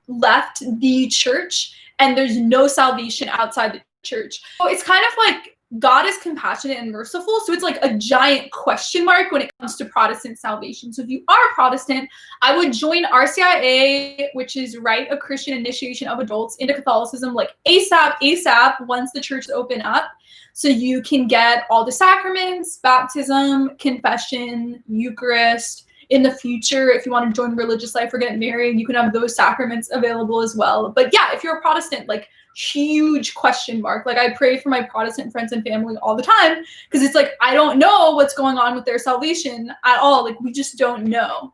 left the church, and there's no salvation outside the church. So it's kind of like God is compassionate and merciful. So it's like a giant question mark when it comes to Protestant salvation. So if you are Protestant, I would join RCIA, which is Rite of Christian Initiation of Adults into Catholicism, like ASAP, once the churches open up. So you can get all the sacraments, baptism, confession, Eucharist. In the future, if you want to join religious life or get married, you can have those sacraments available as well. But yeah, if you're a Protestant, like huge question mark. Like I pray for my Protestant friends and family all the time because it's like, I don't know what's going on with their salvation at all. Like we just don't know.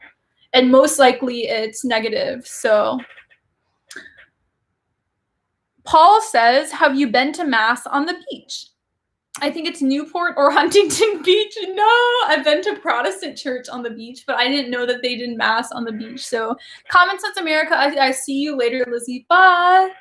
And most likely it's negative. So Paul says, have you been to mass on the beach? I think it's Newport or Huntington Beach. No, I've been to Protestant church on the beach, but I didn't know that they did mass on the beach. So Common Sense America, I see you later, Lizzie. Bye.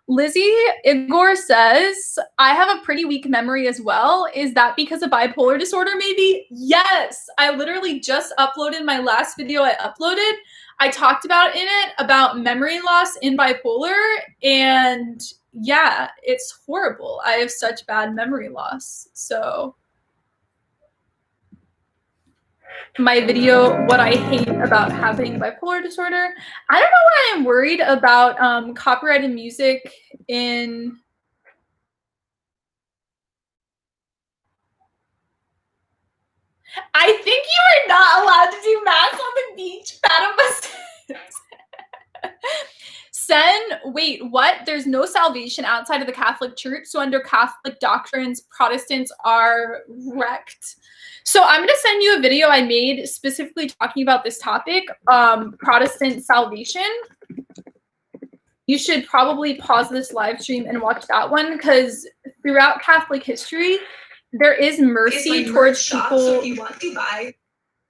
Lizzie Igor says, I have a pretty weak memory as well. Is that because of bipolar disorder maybe? Yes. I literally just uploaded my last video I uploaded. I talked about in it about memory loss in bipolar, and yeah, it's horrible. I have such bad memory loss. So my video, what I hate about having bipolar disorder. I don't know why I'm worried about copyrighted music in... I think you are not allowed to do mass on the beach, Fatima. Sen, wait, what? There's no salvation outside of the Catholic Church. So under Catholic doctrines, Protestants are wrecked. So I'm going to send you a video I made specifically talking about this topic, Protestant salvation. You should probably pause this live stream and watch that one because throughout Catholic history, there is mercy towards people. So if you want to buy.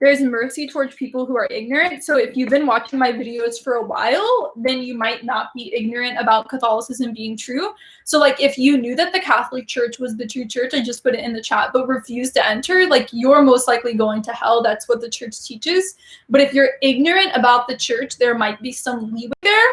There's mercy towards people who are ignorant. So if you've been watching my videos for a while, then you might not be ignorant about Catholicism being true. So like if you knew that the Catholic Church was the true church, I just put it in the chat, but refused to enter, like you're most likely going to hell. That's what the church teaches. But if you're ignorant about the church, there might be some leeway there.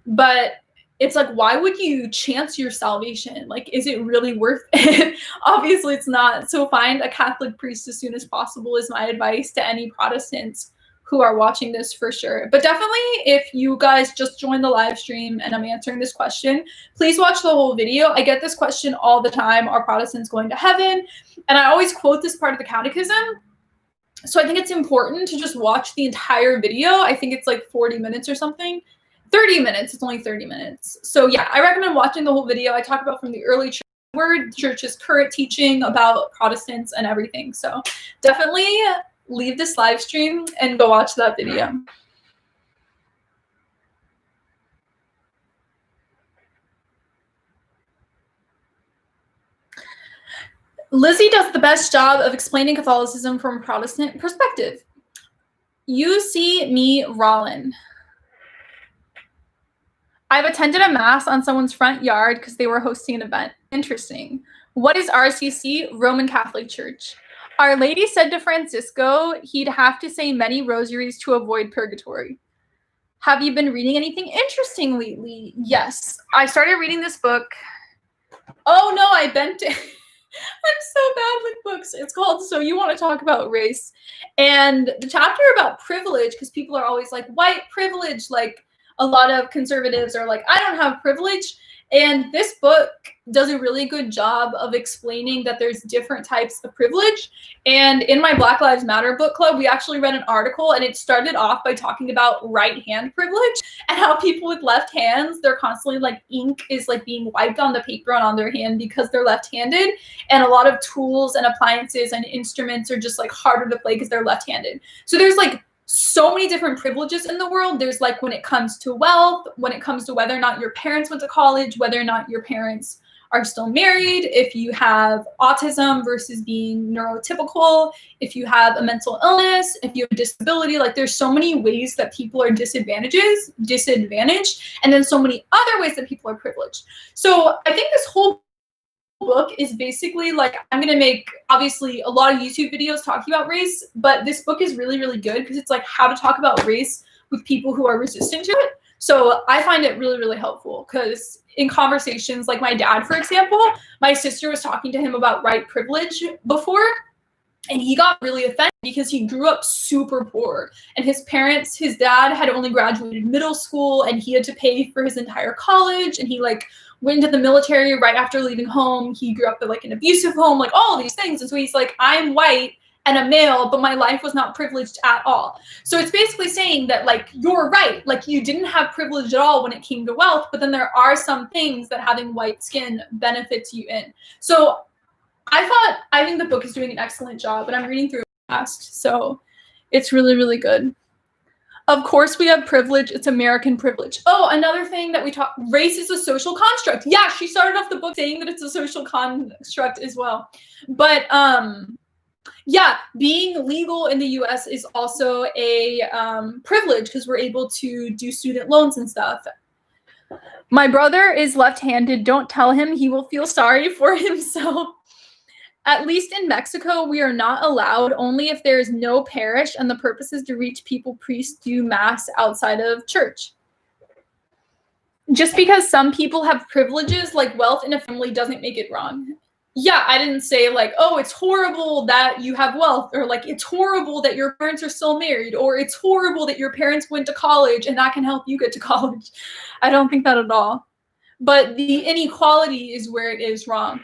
But it's like, why would you chance your salvation? Like, is it really worth it? Obviously, it's not. So find a Catholic priest as soon as possible is my advice to any Protestants who are watching this for sure. But definitely, if you guys just joined the live stream and I'm answering this question, please watch the whole video. I get this question all the time. Are Protestants going to heaven? And I always quote this part of the catechism. So I think it's important to just watch the entire video. I think it's like 40 minutes or something. 30 minutes. It's only 30 minutes. So yeah, I recommend watching the whole video. I talk about from the early church word, the church's current teaching about Protestants and everything. So definitely leave this live stream and go watch that video. Lizzie does the best job of explaining Catholicism from a Protestant perspective. You see me, Rollin. I've attended a mass on someone's front yard because they were hosting an event. Interesting. What is RCC? Roman Catholic Church. Our Lady said to Francisco he'd have to say many rosaries to avoid purgatory. Have you been reading anything interesting lately? Yes. I started reading this book. Oh no, I bent it. I'm so bad with books. It's called So You Want to Talk About Race. And the chapter about privilege, because people are always like, white privilege, like a lot of conservatives are like, I don't have privilege. And this book does a really good job of explaining that there's different types of privilege. And in my Black Lives Matter book club, we actually read an article, and it started off by talking about right hand privilege and how people with left hands, they're constantly like ink is like being wiped on the paper and on their hand because they're left-handed. And a lot of tools and appliances and instruments are just like harder to play because they're left-handed. So there's like so many different privileges in the world. There's like when it comes to wealth, when it comes to whether or not your parents went to college, whether or not your parents are still married, if you have autism versus being neurotypical, if you have a mental illness, if you have a disability, like there's so many ways that people are disadvantaged, and then so many other ways that people are privileged. So I think this whole book is basically like, I'm going to make obviously a lot of YouTube videos talking about race, but this book is really, really good because it's like how to talk about race with people who are resistant to it. So I find it really, really helpful because in conversations, like my dad, for example, my sister was talking to him about white privilege before, and he got really offended because he grew up super poor, and his parents, his dad had only graduated middle school, and he had to pay for his entire college, and he like went into the military right after leaving home. He grew up in like an abusive home, like all of these things. And so he's like, I'm white and a male, but my life was not privileged at all. So it's basically saying that like, you're right. Like you didn't have privilege at all when it came to wealth, but then there are some things that having white skin benefits you in. So I think the book is doing an excellent job, and I'm reading through it fast. So it's really, really good. Of course we have privilege. It's American privilege. Oh, another thing that we talk, race is a social construct. Yeah, she started off the book saying that it's a social construct as well. But yeah, being legal in the US is also a privilege because we're able to do student loans and stuff. My brother is left-handed. Don't tell him. He will feel sorry for himself. At least in Mexico, we are not allowed, only if there is no parish and the purpose is to reach people. Priests do mass outside of church. Just because some people have privileges like wealth in a family doesn't make it wrong. Yeah, I didn't say like, oh, it's horrible that you have wealth, or like it's horrible that your parents are still married, or it's horrible that your parents went to college and that can help you get to college. I don't think that at all. But the inequality is where it is wrong.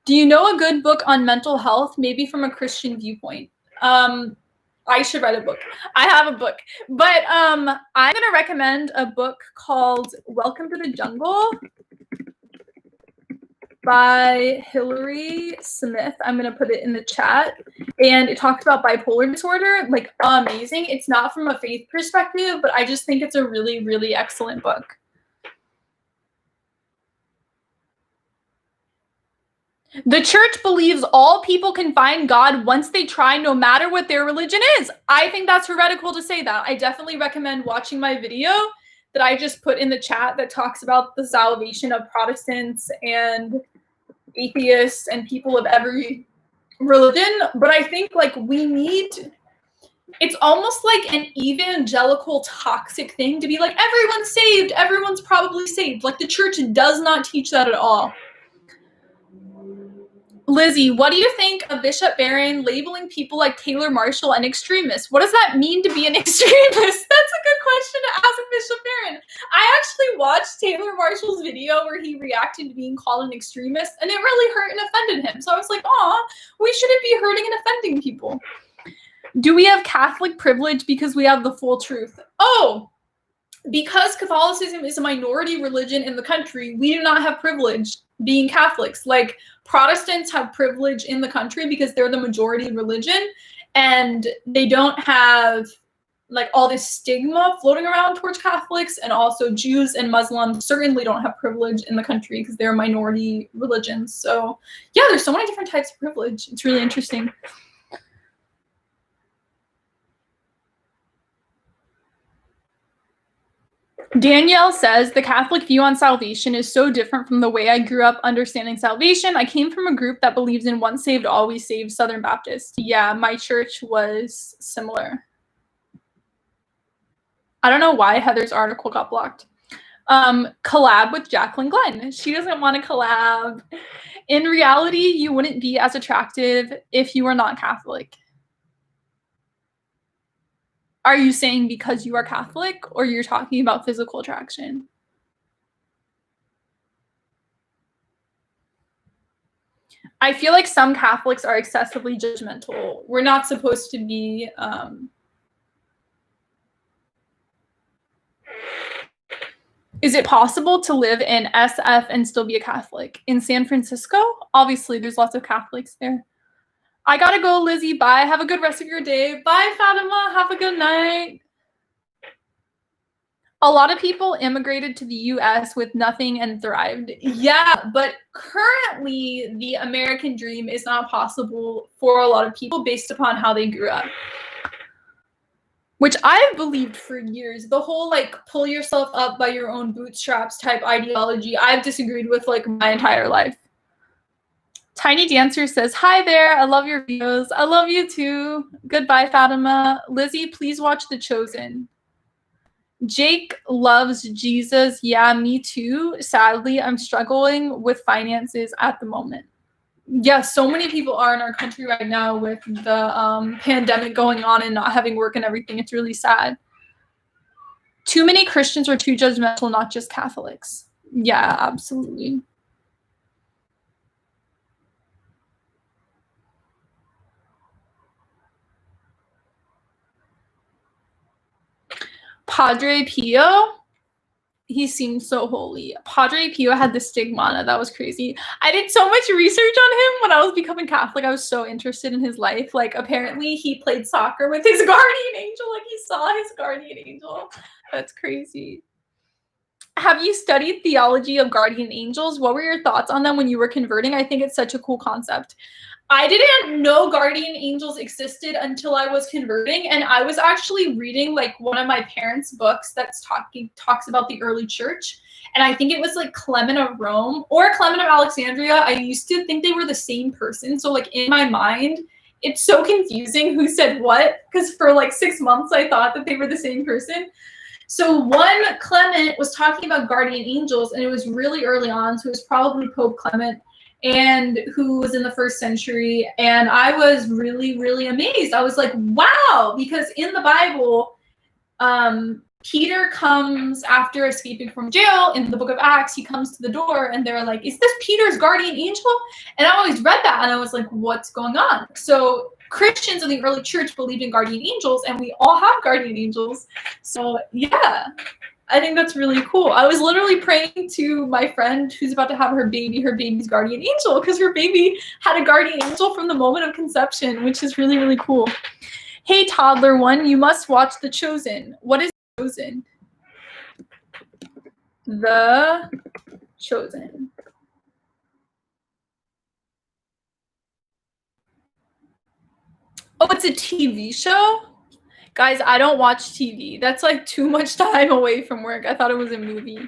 Do you know a good book on mental health, maybe from a Christian viewpoint? I should write a book. I have a book. But I'm going to recommend a book called Welcome to the Jungle by Hilary Smith. I'm going to put it in the chat. And it talks about bipolar disorder. Like, amazing. It's not from a faith perspective, but I just think it's a really, really excellent book. The church believes all people can find God once they try, no matter what their religion is. I think that's heretical to say that. I definitely recommend watching my video that I just put in the chat that talks about the salvation of Protestants and atheists and people of every religion. But I think like it's almost like an evangelical toxic thing to be like, everyone's saved, everyone's probably saved. Like the church does not teach that at all. Lizzie, what do you think of Bishop Barron labeling people like Taylor Marshall an extremist? What does that mean to be an extremist? That's a good question to ask Bishop Barron. I actually watched Taylor Marshall's video where he reacted to being called an extremist, and it really hurt and offended him. So I was like, aw, we shouldn't be hurting and offending people. Do we have Catholic privilege because we have the full truth? Oh, because Catholicism is a minority religion in the country, we do not have privilege. being Catholics. Like, Protestants have privilege in the country because they're the majority religion, and they don't have like all this stigma floating around towards Catholics, and also Jews and Muslims certainly don't have privilege in the country because they're minority religions. So yeah, there's so many different types of privilege. It's really interesting. Danielle says, the Catholic view on salvation is so different from the way I grew up understanding salvation. I came from a group that believes in once saved, always saved, Southern Baptist. Yeah, my church was similar. I don't know why Heather's article got blocked. Collab with Jacqueline Glenn. She doesn't want to collab. In reality, you wouldn't be as attractive if you were not Catholic. Are you saying because you are Catholic, or you're talking about physical attraction? I feel like some Catholics are excessively judgmental. We're not supposed to be... Is it possible to live in SF and still be a Catholic? In San Francisco? Obviously, there's lots of Catholics there. I gotta go, Lizzie. Bye. Have a good rest of your day. Bye, Fatima. Have a good night. A lot of people immigrated to the US with nothing and thrived. Yeah, but currently the American dream is not possible for a lot of people based upon how they grew up. Which I've believed for years. The whole like pull yourself up by your own bootstraps type ideology, I've disagreed with like my entire life. Tiny Dancer says, hi there, I love your videos. I love you too. Goodbye, Fatima. Lizzie, please watch The Chosen. Jake loves Jesus. Yeah, me too. Sadly, I'm struggling with finances at the moment. Yeah, so many people are in our country right now with the pandemic going on and not having work and everything. It's really sad. Too many Christians are too judgmental, not just Catholics. Yeah, absolutely. Padre Pio, he seemed so holy. Padre Pio had the stigmata. That was crazy. I did so much research on him when I was becoming Catholic. I was so interested in his life. Like, apparently he played soccer with his guardian angel. Like, he saw his guardian angel. That's crazy. Have you studied theology of guardian angels? What were your thoughts on them when you were converting? I think it's such a cool concept. I didn't know guardian angels existed until I was converting, and I was actually reading like one of my parents' books that's talks about the early church, and I think it was like Clement of Rome or Clement of Alexandria. I used to think they were the same person, so like in my mind, it's so confusing who said what, because for like 6 months I thought that they were the same person. So one Clement was talking about guardian angels, and it was really early on, so it was probably Pope Clement, and who was in the 1st century. And I was really, really amazed. I was like, wow, because in the Bible, Peter comes after escaping from jail. In the book of Acts, he comes to the door and they're like, is this Peter's guardian angel? And I always read that and I was like, what's going on? So Christians in the early church believed in guardian angels, and we all have guardian angels. So yeah, I think that's really cool. I was literally praying to my friend who's about to have her baby's guardian angel, because her baby had a guardian angel from the moment of conception, which is really, really cool. Hey, toddler one, you must watch The Chosen. What is The Chosen? The Chosen. Oh, it's a TV show? Guys, I don't watch TV. That's like too much time away from work. I thought it was a movie.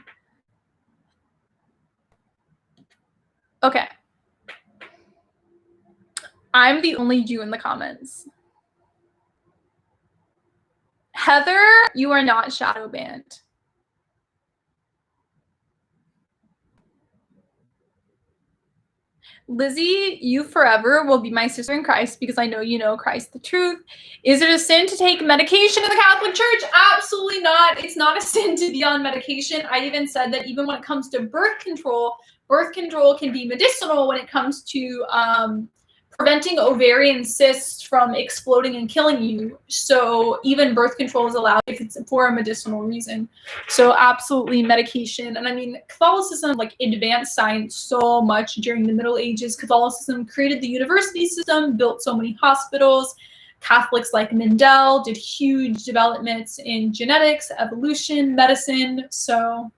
Okay. I'm the only Jew in the comments. Heather, you are not shadow banned. Lizzie, you forever will be my sister in Christ because I know you know Christ the truth. Is it a sin to take medication in the Catholic Church? Absolutely not. It's not a sin to be on medication. I even said that even when it comes to birth control can be medicinal when it comes to preventing ovarian cysts from exploding and killing you. So even birth control is allowed if it's for a medicinal reason. So absolutely medication. And I mean, Catholicism like advanced science so much during the Middle Ages. Catholicism created the university system, built so many hospitals. Catholics like Mendel did huge developments in genetics, evolution, medicine. So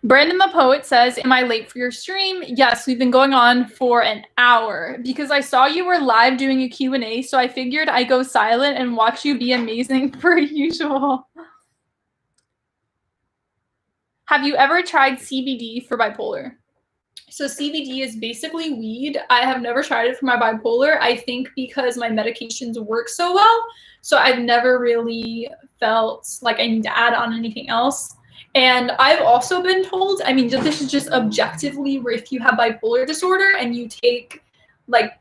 Brandon the Poet says, am I late for your stream? Yes, we've been going on for an hour because I saw you were live doing a Q&A, so I figured I'd go silent and watch you be amazing per usual. Have you ever tried CBD for bipolar? So CBD is basically weed. I have never tried it for my bipolar. I think because my medications work so well, so I've never really felt like I need to add on anything else. And I've also been told, I mean, this is just objectively where if you have bipolar disorder and you take, like,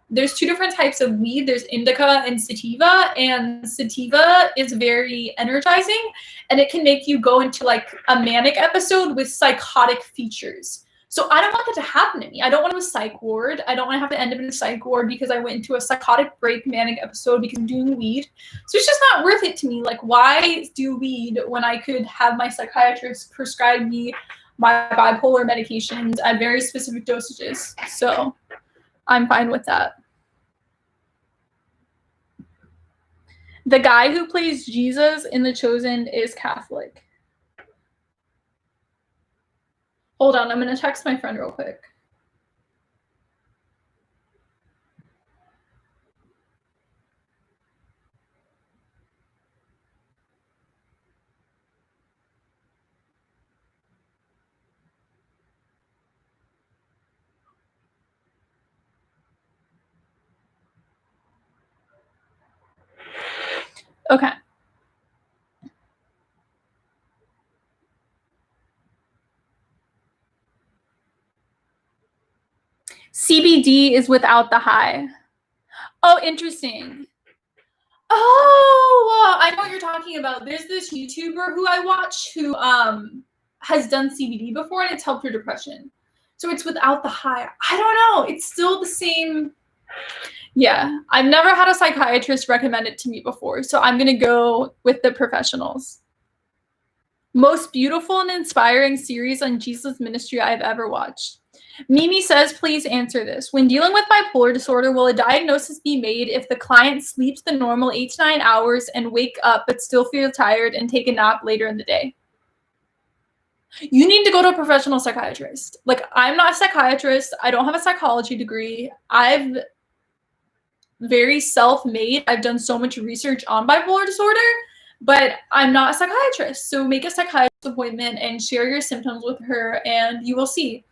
there's two different types of weed. There's indica and sativa, and sativa is very energizing, and it can make you go into, like, a manic episode with psychotic features. So I don't want that to happen to me. I don't want to have a psych ward. I don't want to have to end up in a psych ward because I went into a psychotic break manic episode because I'm doing weed. So it's just not worth it to me. Like, why do weed when I could have my psychiatrist prescribe me my bipolar medications at very specific dosages? So I'm fine with that. The guy who plays Jesus in The Chosen is Catholic. Hold on, I'm going to text my friend real quick. Okay. CBD is without the high. Oh, interesting. Oh, I know what you're talking about. There's this YouTuber who I watch who has done CBD before, and it's helped her depression. So it's without the high. I don't know. It's still the same. Yeah, I've never had a psychiatrist recommend it to me before, so I'm going to go with the professionals. Most beautiful and inspiring series on Jesus' ministry I've ever watched. Mimi says, please answer this. When dealing with bipolar disorder, will a diagnosis be made if the client sleeps the normal 8 to 9 hours and wake up but still feel tired and take a nap later in the day? You need to go to a professional psychiatrist. Like, I'm not a psychiatrist. I don't have a psychology degree. I've very self-made. I've done so much research on bipolar disorder, but I'm not a psychiatrist. So make a psychiatrist appointment and share your symptoms with her and you will see.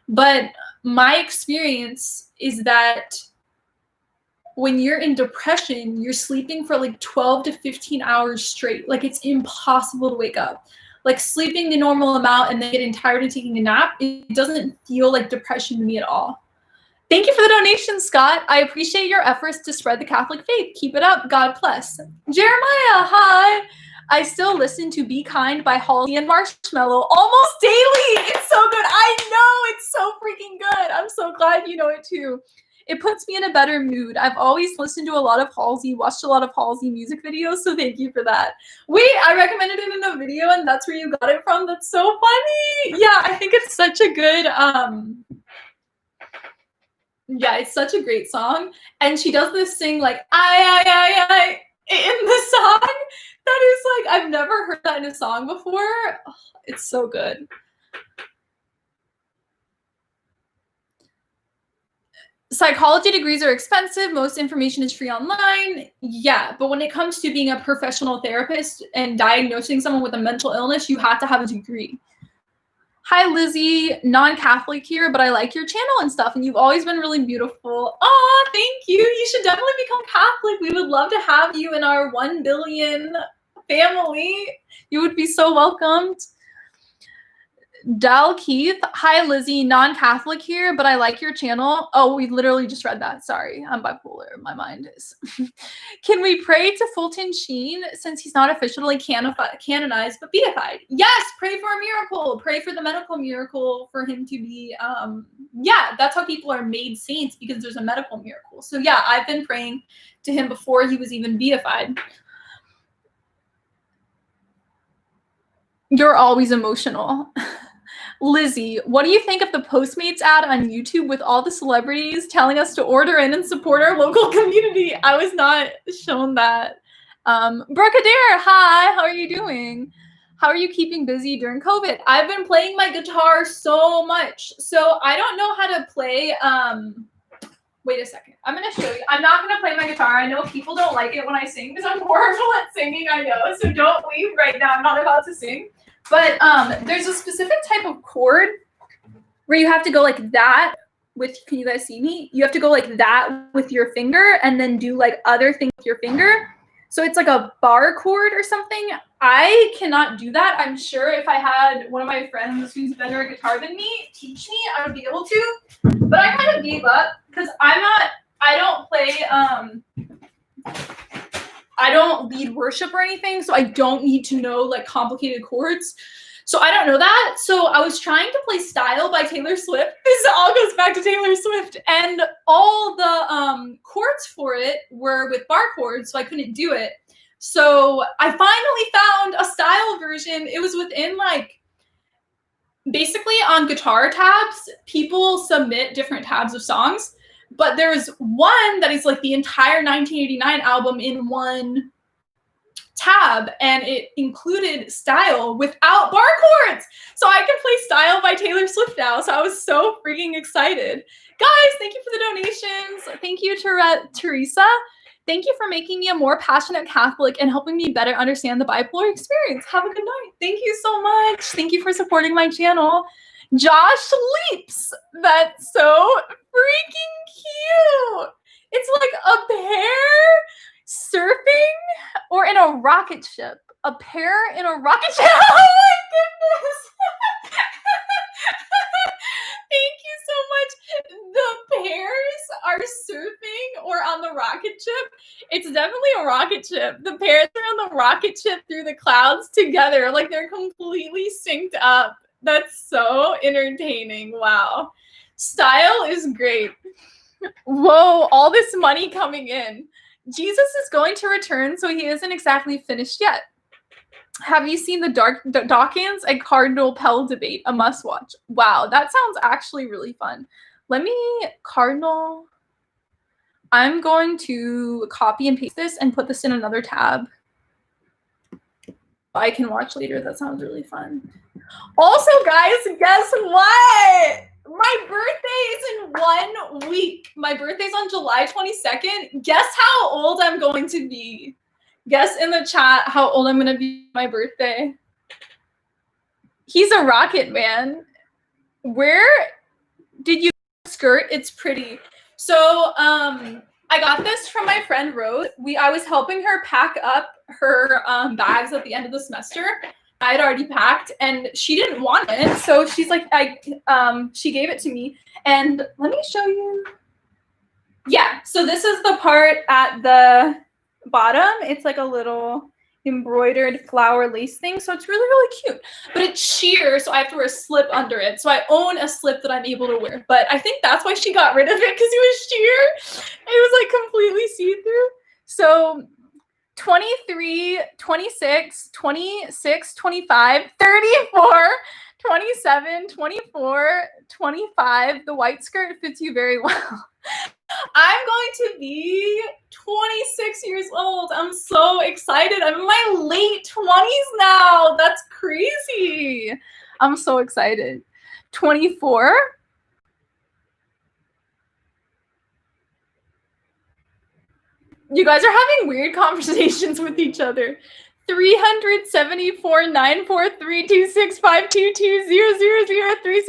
But my experience is that when you're in depression, you're sleeping for like 12 to 15 hours straight. Like, it's impossible to wake up. Like, sleeping the normal amount and then getting tired and taking a nap, it doesn't feel like depression to me at all. Thank you for the donation, Scott. I appreciate your efforts to spread the Catholic faith. Keep it up. God bless. Jeremiah, hi. I still listen to Be Kind by Halsey and Marshmallow almost daily. It's so good. I know. It's so freaking good. I'm so glad you know it too. It puts me in a better mood. I've always listened to a lot of Halsey, watched a lot of Halsey music videos, so thank you for that. Wait, I recommended it in a video and that's where you got it from? That's so funny. Yeah, I think it's such a good, yeah, it's such a great song. And she does this thing like, I, in the song. That is like, I've never heard that in a song before. Oh, it's so good. Psychology degrees are expensive. Most information is free online. Yeah, but when it comes to being a professional therapist and diagnosing someone with a mental illness, you have to have a degree. Hi, Lizzie. Non-Catholic here, but I like your channel and stuff, and you've always been really beautiful. Oh, thank you. You should definitely become Catholic. We would love to have you in our 1 billion family. You would be so welcomed. Dal Keith, hi Lizzie, non-Catholic here, but I like your channel. Oh, we literally just read that. Sorry, I'm bipolar. My mind is. Can we pray to Fulton Sheen since he's not officially canonized but beatified? Yes, pray for a miracle. Pray for the medical miracle for him to be. Yeah, that's how people are made saints, because there's a medical miracle. So yeah, I've been praying to him before he was even beatified. You're always emotional. Lizzie, what do you think of the Postmates ad on YouTube with all the celebrities telling us to order in and support our local community? I was not shown that. Brooke Adair, hi, how are you doing? How are you keeping busy during COVID? I've been playing my guitar so much. So I don't know how to play, wait a second. I'm going to show you. I'm not going to play my guitar. I know people don't like it when I sing because I'm horrible at singing, I know. So don't leave right now. I'm not about to sing. But there's a specific type of chord where you have to go like that with, can you guys see me? You have to go like that with your finger and then do like other things with your finger. So it's like a bar chord or something. I cannot do that. I'm sure if I had one of my friends who's better at guitar than me teach me, I would be able to. But I kind of gave up because I don't play, I don't lead worship or anything, so I don't need to know like complicated chords. So I don't know that. So I was trying to play Style by Taylor Swift. This all goes back to Taylor Swift. And all the chords for it were with bar chords, so I couldn't do it. So I finally found a Style version. It was within like, basically on guitar tabs, people submit different tabs of songs. But there's one that is like the entire 1989 album in one tab, and it included Style without bar chords. So I can play Style by Taylor Swift now. So I was so freaking excited. Guys, thank you for the donations. Thank you, Teresa. Thank you for making me a more passionate Catholic and helping me better understand the bipolar experience. Have a good night. Thank you so much. Thank you for supporting my channel. Josh Leaps. That's so freaking cute. It's like a pair surfing or in a rocket ship. A pair in a rocket ship. Oh my goodness. Thank you so much. The pairs are surfing or on the rocket ship. It's definitely a rocket ship. The pairs are on the rocket ship through the clouds together. Like they're completely synced up. That's so entertaining. Wow. Style is great. Whoa, all this money coming in. Jesus is going to return, so he isn't exactly finished yet. Have you seen the Dawkins and Cardinal Pell debate? A must watch. Wow, that sounds actually really fun. Let me, Cardinal. I'm going to copy and paste this and put this in another tab. I can watch later. That sounds really fun. Also, guys, guess what? My birthday is in 1 week. My birthday's on July 22nd. Guess how old I'm going to be. Guess in the chat how old I'm going to be on my birthday. He's a rocket man. Where did you skirt? It's pretty. So, I got this from my friend Rose. I was helping her pack up her bags at the end of the semester. I had already packed and she didn't want it. So she's like, she gave it to me. And let me show you. Yeah, so this is the part at the bottom. It's like a little embroidered flower lace thing. So it's really, really cute. But it's sheer, so I have to wear a slip under it. So I own a slip that I'm able to wear. But I think that's why she got rid of it, because it was sheer. It was like completely see-through. So 23, 26, 26, 25, 34, 27, 24, 25. The white skirt fits you very well. I'm going to be 26 years old. I'm so excited. I'm in my late 20s now. That's crazy. I'm so excited. 24. You guys are having weird conversations with each other. 374 943 265 220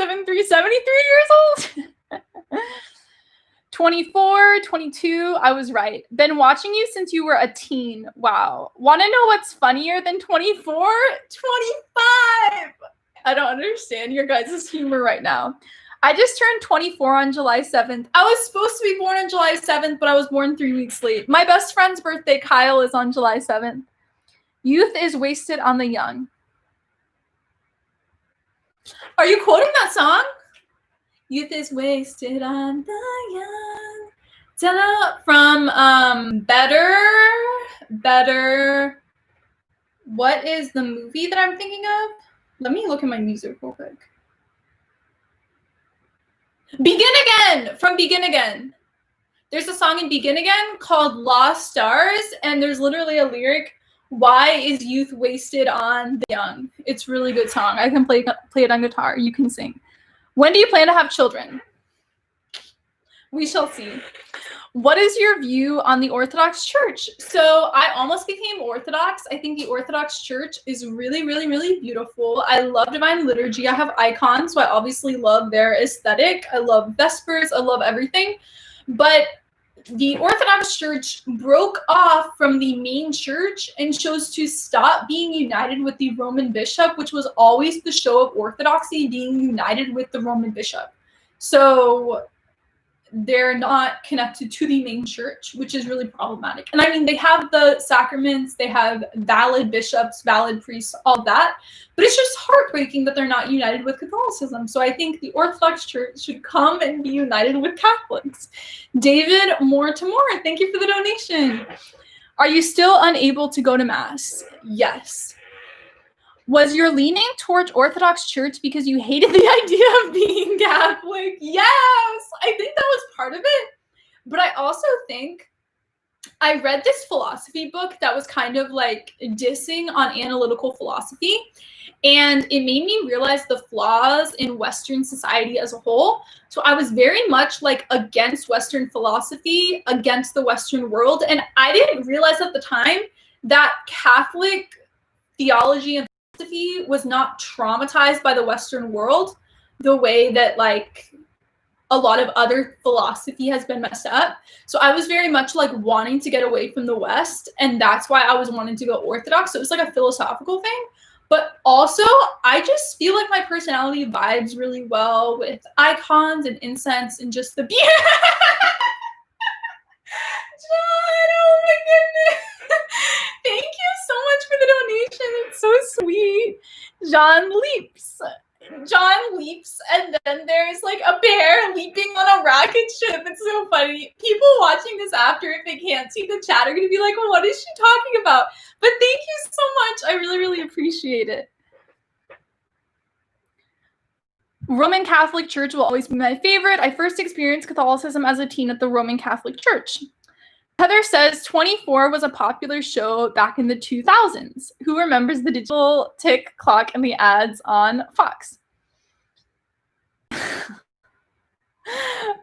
73 years old. 24, 22, I was right. Been watching you since you were a teen. Wow. Want to know what's funnier than 24? 25. I don't understand your guys' humor right now. I just turned 24 on July 7th. I was supposed to be born on July 7th, but I was born 3 weeks late. My best friend's birthday, Kyle, is on July 7th. Youth is wasted on the young. Are you quoting that song? Youth is wasted on the young. Ta-da! From Better. What is the movie that I'm thinking of? Let me look at my music real quick. Begin Again! From Begin Again. There's a song in Begin Again called Lost Stars, and there's literally a lyric, why is youth wasted on the young? It's a really good song. I can play it on guitar. You can sing. When do you plan to have children? We shall see. What is your view on the Orthodox Church? So I almost became Orthodox. I think the Orthodox Church is really, really, really beautiful. I love Divine Liturgy. I have icons, so I obviously love their aesthetic. I love Vespers. I love everything. But the Orthodox Church broke off from the main church and chose to stop being united with the Roman bishop, which was always the show of Orthodoxy, being united with the Roman bishop. So they're not connected to the main church, which is really problematic. And I mean, they have the sacraments, they have valid bishops, valid priests, all that, but it's just heartbreaking that they're not united with Catholicism. So I think the Orthodox Church should come and be united with Catholics. David More, thank you for the donation. Are you still unable to go to Mass? Yes. Was your leaning towards Orthodox Church because you hated the idea of being Catholic? Yes, I think that was part of it. But I also think I read this philosophy book that was kind of like dissing on analytical philosophy. And it made me realize the flaws in Western society as a whole. So I was very much like against Western philosophy, against the Western world. And I didn't realize at the time that Catholic theology and philosophy was not traumatized by the Western world the way that like a lot of other philosophy has been messed up. So I was very much like wanting to get away from the West, and that's why I was wanting to go Orthodox. So it was like a philosophical thing, but also I just feel like my personality vibes really well with icons and incense and just the John, oh my goodness. Thank you so much for the donation. It's so sweet. John leaps, and then there's like a bear leaping on a rocket ship. It's so funny. People watching this after, if they can't see the chat, are going to be like, what is she talking about? But thank you so much. I really, really appreciate it. Roman Catholic Church will always be my favorite. I first experienced Catholicism as a teen at the Roman Catholic Church. Heather says 24 was a popular show back in the 2000s. Who remembers the digital tick clock and the ads on Fox?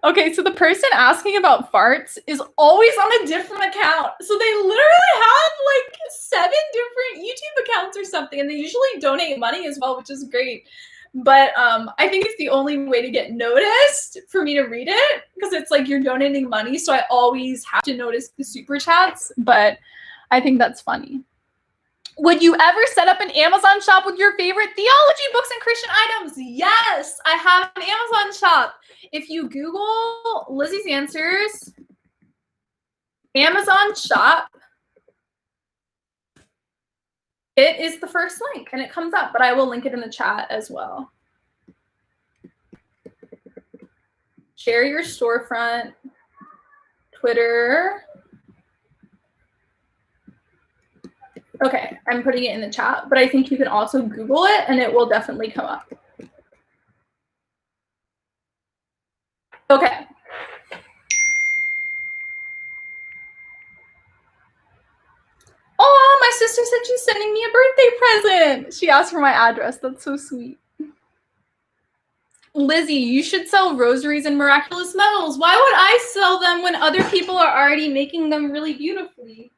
Okay, so the person asking about farts is always on a different account. So they literally have like 7 different YouTube accounts or something, and they usually donate money as well, which is great. But I think it's the only way to get noticed for me to read it, because it's like you're donating money, so I always have to notice the super chats, but I think that's funny. Would you ever set up an Amazon shop with your favorite theology books and Christian items? Yes, I have an Amazon shop. If you Google Lizzie's Answers, Amazon shop, it is the first link and it comes up, but I will link it in the chat as well. Share your storefront, Twitter. Okay, I'm putting it in the chat, but I think you can also Google it and it will definitely come up. Okay. Oh, my sister said she's sending me a birthday present. She asked for my address. That's so sweet. Lizzie, you should sell rosaries and miraculous medals. Why would I sell them when other people are already making them really beautifully?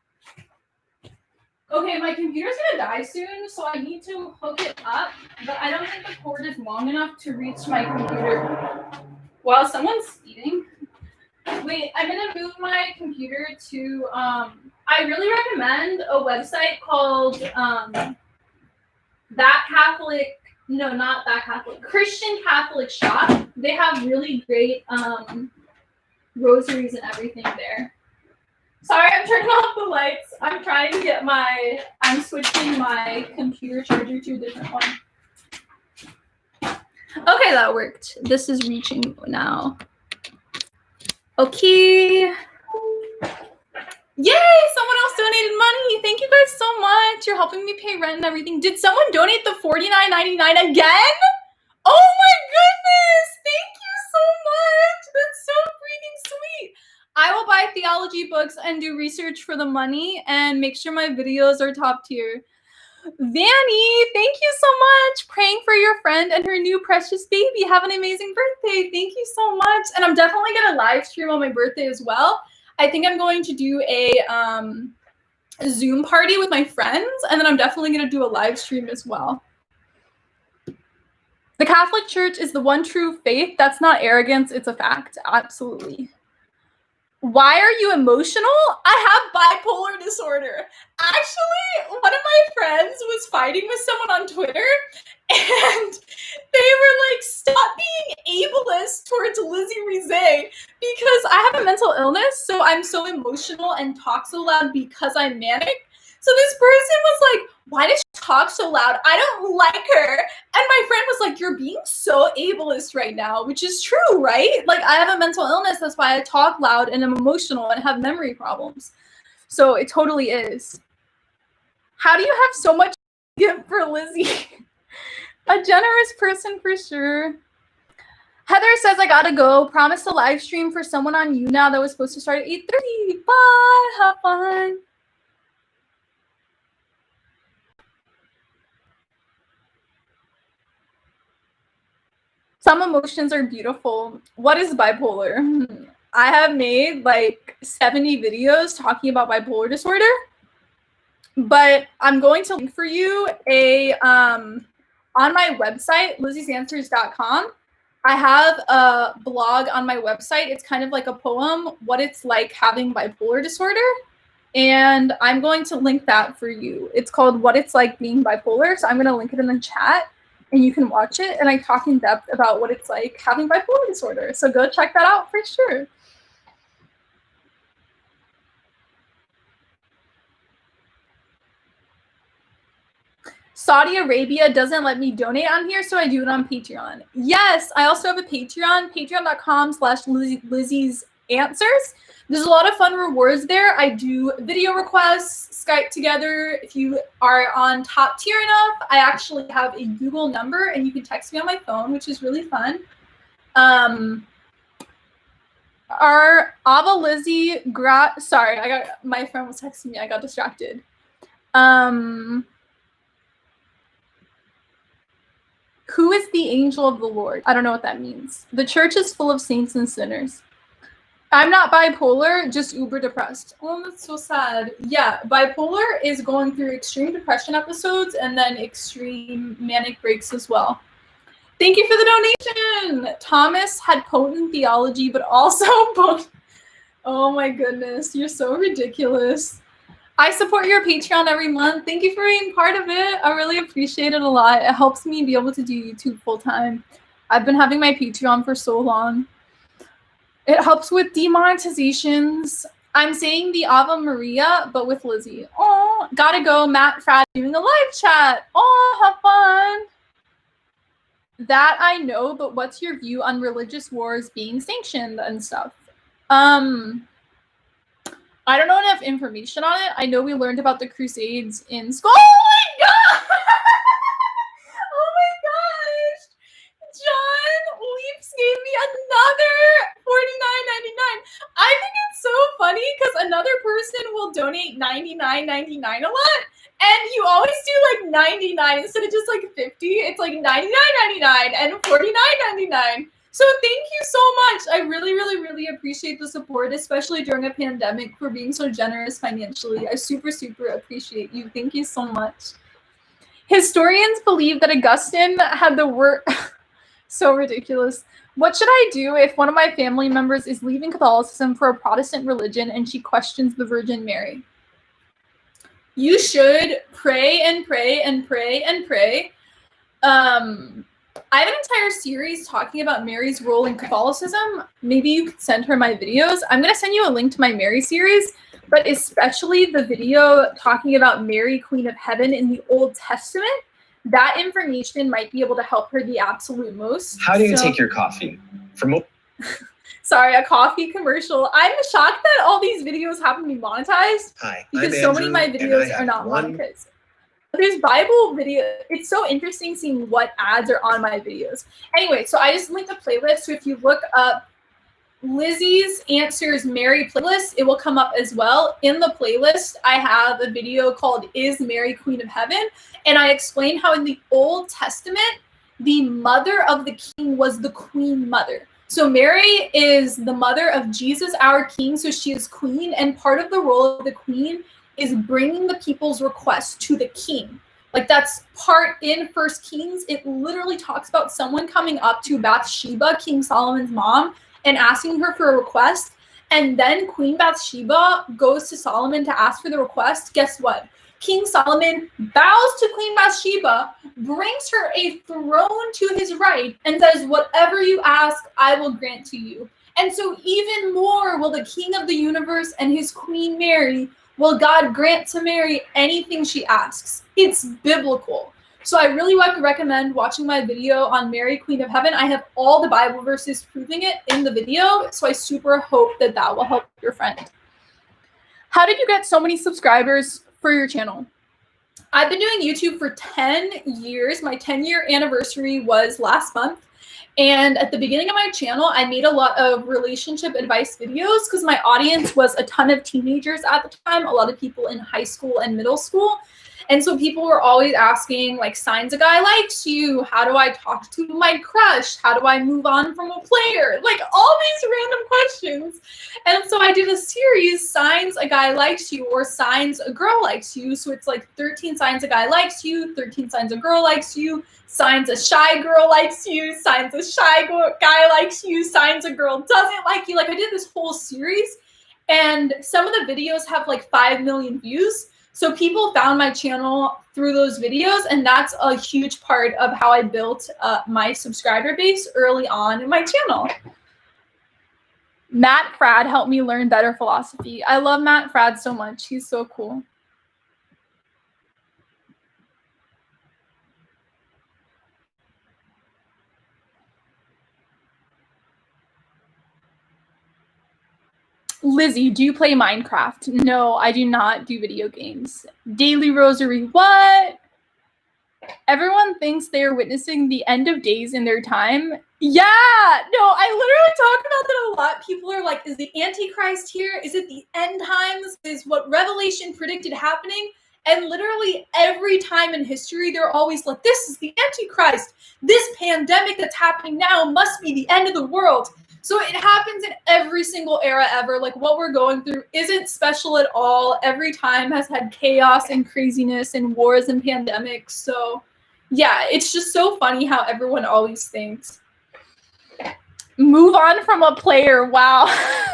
Okay, my computer's gonna die soon, so I need to hook it up, but I don't think the cord is long enough to reach my computer. While someone's eating. Wait, I'm gonna move my computer to, I really recommend a website called That Catholic no, not that Catholic, Christian Catholic shop. They have really great rosaries and everything there. Sorry, I'm turning off the lights. I'm trying to get I'm switching my computer charger to a different one. Okay, that worked. This is reaching now. Okay. Yay! Someone else donated money. Thank you guys so much. You're helping me pay rent and everything. Did someone donate the $49.99 again? Oh my goodness! Thank you so much. That's so freaking sweet. I will buy theology books and do research for the money and make sure my videos are top tier. Vanny, thank you so much. Praying for your friend and her new precious baby. Have an amazing birthday. Thank you so much. And I'm definitely going to live stream on my birthday as well. I think I'm going to do a Zoom party with my friends, and then I'm definitely going to do a live stream as well. The Catholic Church is the one true faith. That's not arrogance. It's a fact. Absolutely. Why are you emotional? I have bipolar disorder. Actually, one of my friends was fighting with someone on Twitter, and they were like, stop being ableist towards Lizzie Rize because I have a mental illness, so I'm so emotional and talk so loud because I'm manic. So this person was like, why does she talk so loud? I don't like her. And my friend was like, you're being so ableist right now, which is true, right? Like, I have a mental illness. That's why I talk loud and I'm emotional and have memory problems. So it totally is. How do you have so much gift for Lizzie? A generous person for sure. Heather says, I gotta go. Promised a live stream for someone on you now that was supposed to start at 8:30. Bye. Have fun. Some emotions are beautiful. What is bipolar? I have made like 70 videos talking about bipolar disorder, but I'm going to link for you on my website, lizziesanswers.com. I have a blog on my website. It's kind of like a poem, what it's like having bipolar disorder. And I'm going to link that for you. It's called What It's Like Being Bipolar. So I'm going to link it in the chat and you can watch it. And I talk in depth about what it's like having bipolar disorder. So go check that out for sure. Saudi Arabia doesn't let me donate on here, so I do it on Patreon. Yes, I also have a Patreon, patreon.com/Lizzie's Answers. There's a lot of fun rewards there. I do video requests, Skype together. If you are on top tier enough, I actually have a Google number and you can text me on my phone, which is really fun. Our Ava Lizzie, sorry, my friend was texting me. I got distracted. Who is the angel of the Lord? I don't know what that means. The church is full of saints and sinners. I'm not bipolar, just uber depressed. Oh, that's so sad. Yeah, bipolar is going through extreme depression episodes and then extreme manic breaks as well. Thank you for the donation. Thomas had potent theology, but also oh my goodness, you're so ridiculous. I support your Patreon every month. Thank you for being part of it. I really appreciate it a lot. It helps me be able to do YouTube full time. I've been having my Patreon for so long. It helps with demonetizations. I'm saying the Ave Maria, but with Lizzie. Oh, gotta go. Matt Frad doing a live chat. Oh, have fun. That I know, but what's your view on religious wars being sanctioned and stuff? I don't know enough information on it. I know we learned about the Crusades in school. Oh my god! Oh my gosh! John Leaps gave me another $49.99. I think it's so funny because another person will donate $99.99 a lot, and you always do like 99 instead of just like 50. It's like $99.99 and $49.99. So thank you so much. I really, really, really appreciate the support, especially during a pandemic, for being so generous financially. I super, super appreciate you. Thank you so much. Historians believe that Augustine had the word. So ridiculous. What should I do if one of my family members is leaving Catholicism for a Protestant religion and she questions the Virgin Mary? You should pray and pray and pray and pray. I have an entire series talking about Mary's role in Catholicism. Maybe you could send her my videos. I'm going to send you a link to my Mary series, but especially the video talking about Mary, Queen of Heaven in the Old Testament. That information might be able to help her the absolute most. How do you take your coffee? Sorry, a coffee commercial. I'm shocked that all these videos happen to be monetized. Hi, because I'm so Andrew, many of my videos and I are not have one monetized. There's Bible video. It's so interesting seeing what ads are on my videos. Anyway, so I just linked a playlist. So if you look up Lizzie's Answers Mary playlist, it will come up as well. In the playlist, I have a video called Is Mary Queen of Heaven? And I explain how in the Old Testament, the mother of the king was the queen mother. So Mary is the mother of Jesus, our king. So she is queen. And part of the role of the queen is bringing the people's requests to the king. Like that's part in First Kings. It literally talks about someone coming up to Bathsheba, King Solomon's mom, and asking her for a request. And then Queen Bathsheba goes to Solomon to ask for the request. Guess what? King Solomon bows to Queen Bathsheba, brings her a throne to his right, and says, whatever you ask, I will grant to you. And so even more will the King of the universe and his Queen Mary, will God grant to Mary anything she asks. It's biblical. So I really recommend watching my video on Mary, Queen of Heaven. I have all the Bible verses proving it in the video, so I super hope that that will help your friend. How did you get so many subscribers for your channel? I've been doing YouTube for 10 years. My 10-year anniversary was last month. And at the beginning of my channel, I made a lot of relationship advice videos because my audience was a ton of teenagers at the time, a lot of people in high school and middle school. And so people were always asking, like, signs a guy likes you. How do I talk to my crush? How do I move on from a player? Like, all these random questions. And so I did a series, signs a guy likes you, or signs a girl likes you. So it's like 13 signs a guy likes you, 13 signs a girl likes you, signs a shy girl likes you, signs a shy guy likes you, signs a girl doesn't like you. Like, I did this whole series. And some of the videos have like 5 million views. So people found my channel through those videos, and that's a huge part of how I built my subscriber base early on in my channel. Matt Frad helped me learn better philosophy. I love Matt Frad so much. He's so cool. Lizzie, do you play Minecraft? No, I do not do video games. Daily Rosary, what? Everyone thinks they are witnessing the end of days in their time. Yeah, no, I literally talk about that a lot. People are like, is the Antichrist here? Is it the end times? Is what Revelation predicted happening? And literally every time in history, they're always like, this is the Antichrist. This pandemic that's happening now must be the end of the world. So it happens in every single era ever. Like, what we're going through isn't special at all. Every time has had chaos and craziness and wars and pandemics. So yeah, it's just so funny how everyone always thinks. Move on from a player. Wow. I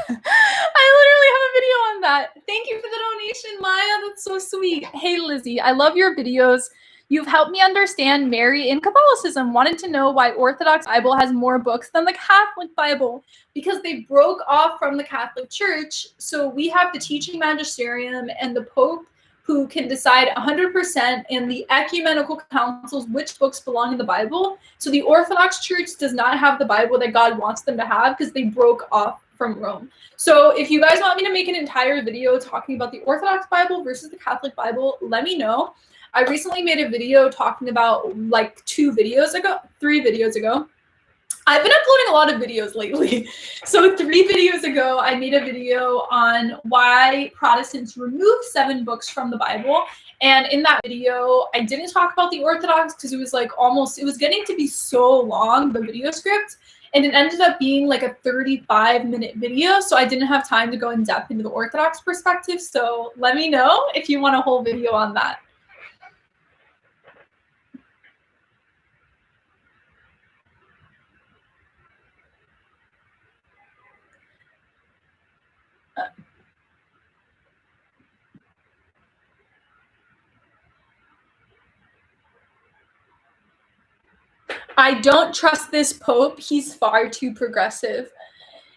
literally have a video on that. Thank you for the donation, Maya. That's so sweet. Hey, Lizzie, I love your videos. You've helped me understand Mary in Catholicism. Wanted to know why Orthodox Bible has more books than the Catholic Bible. Because they broke off from the Catholic Church. So we have the teaching magisterium and the Pope who can decide 100% in the ecumenical councils which books belong in the Bible. So the Orthodox Church does not have the Bible that God wants them to have because they broke off from Rome. So if you guys want me to make an entire video talking about the Orthodox Bible versus the Catholic Bible, let me know. I recently made a video talking about like 3 videos ago. I've been uploading a lot of videos lately. So 3 videos ago, I made a video on why Protestants removed 7 books from the Bible. And in that video, I didn't talk about the Orthodox because it was like it was getting to be so long, the video script. And it ended up being like a 35-minute video. So I didn't have time to go in depth into the Orthodox perspective. So let me know if you want a whole video on that. I don't trust this Pope. He's far too progressive.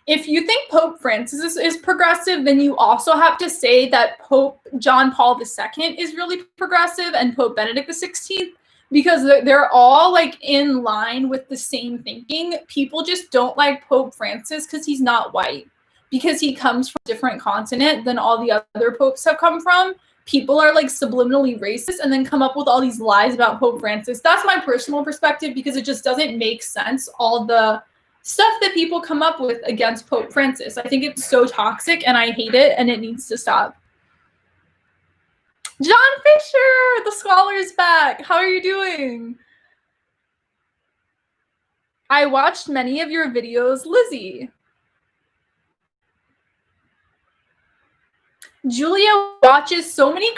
If you think Pope Francis is progressive, then you also have to say that Pope John Paul II is really progressive and Pope Benedict XVI, because they're all like in line with the same thinking. People just don't like Pope Francis because he's not white, because he comes from a different continent than all the other popes have come from. People are like subliminally racist and then come up with all these lies about Pope Francis. That's my personal perspective, because it just doesn't make sense, all the stuff that people come up with against Pope Francis. I think it's so toxic and I hate it, and it needs to stop. John Fisher, the scholar, is back. How are you doing? I watched many of your videos, Lizzie. Julia watches so many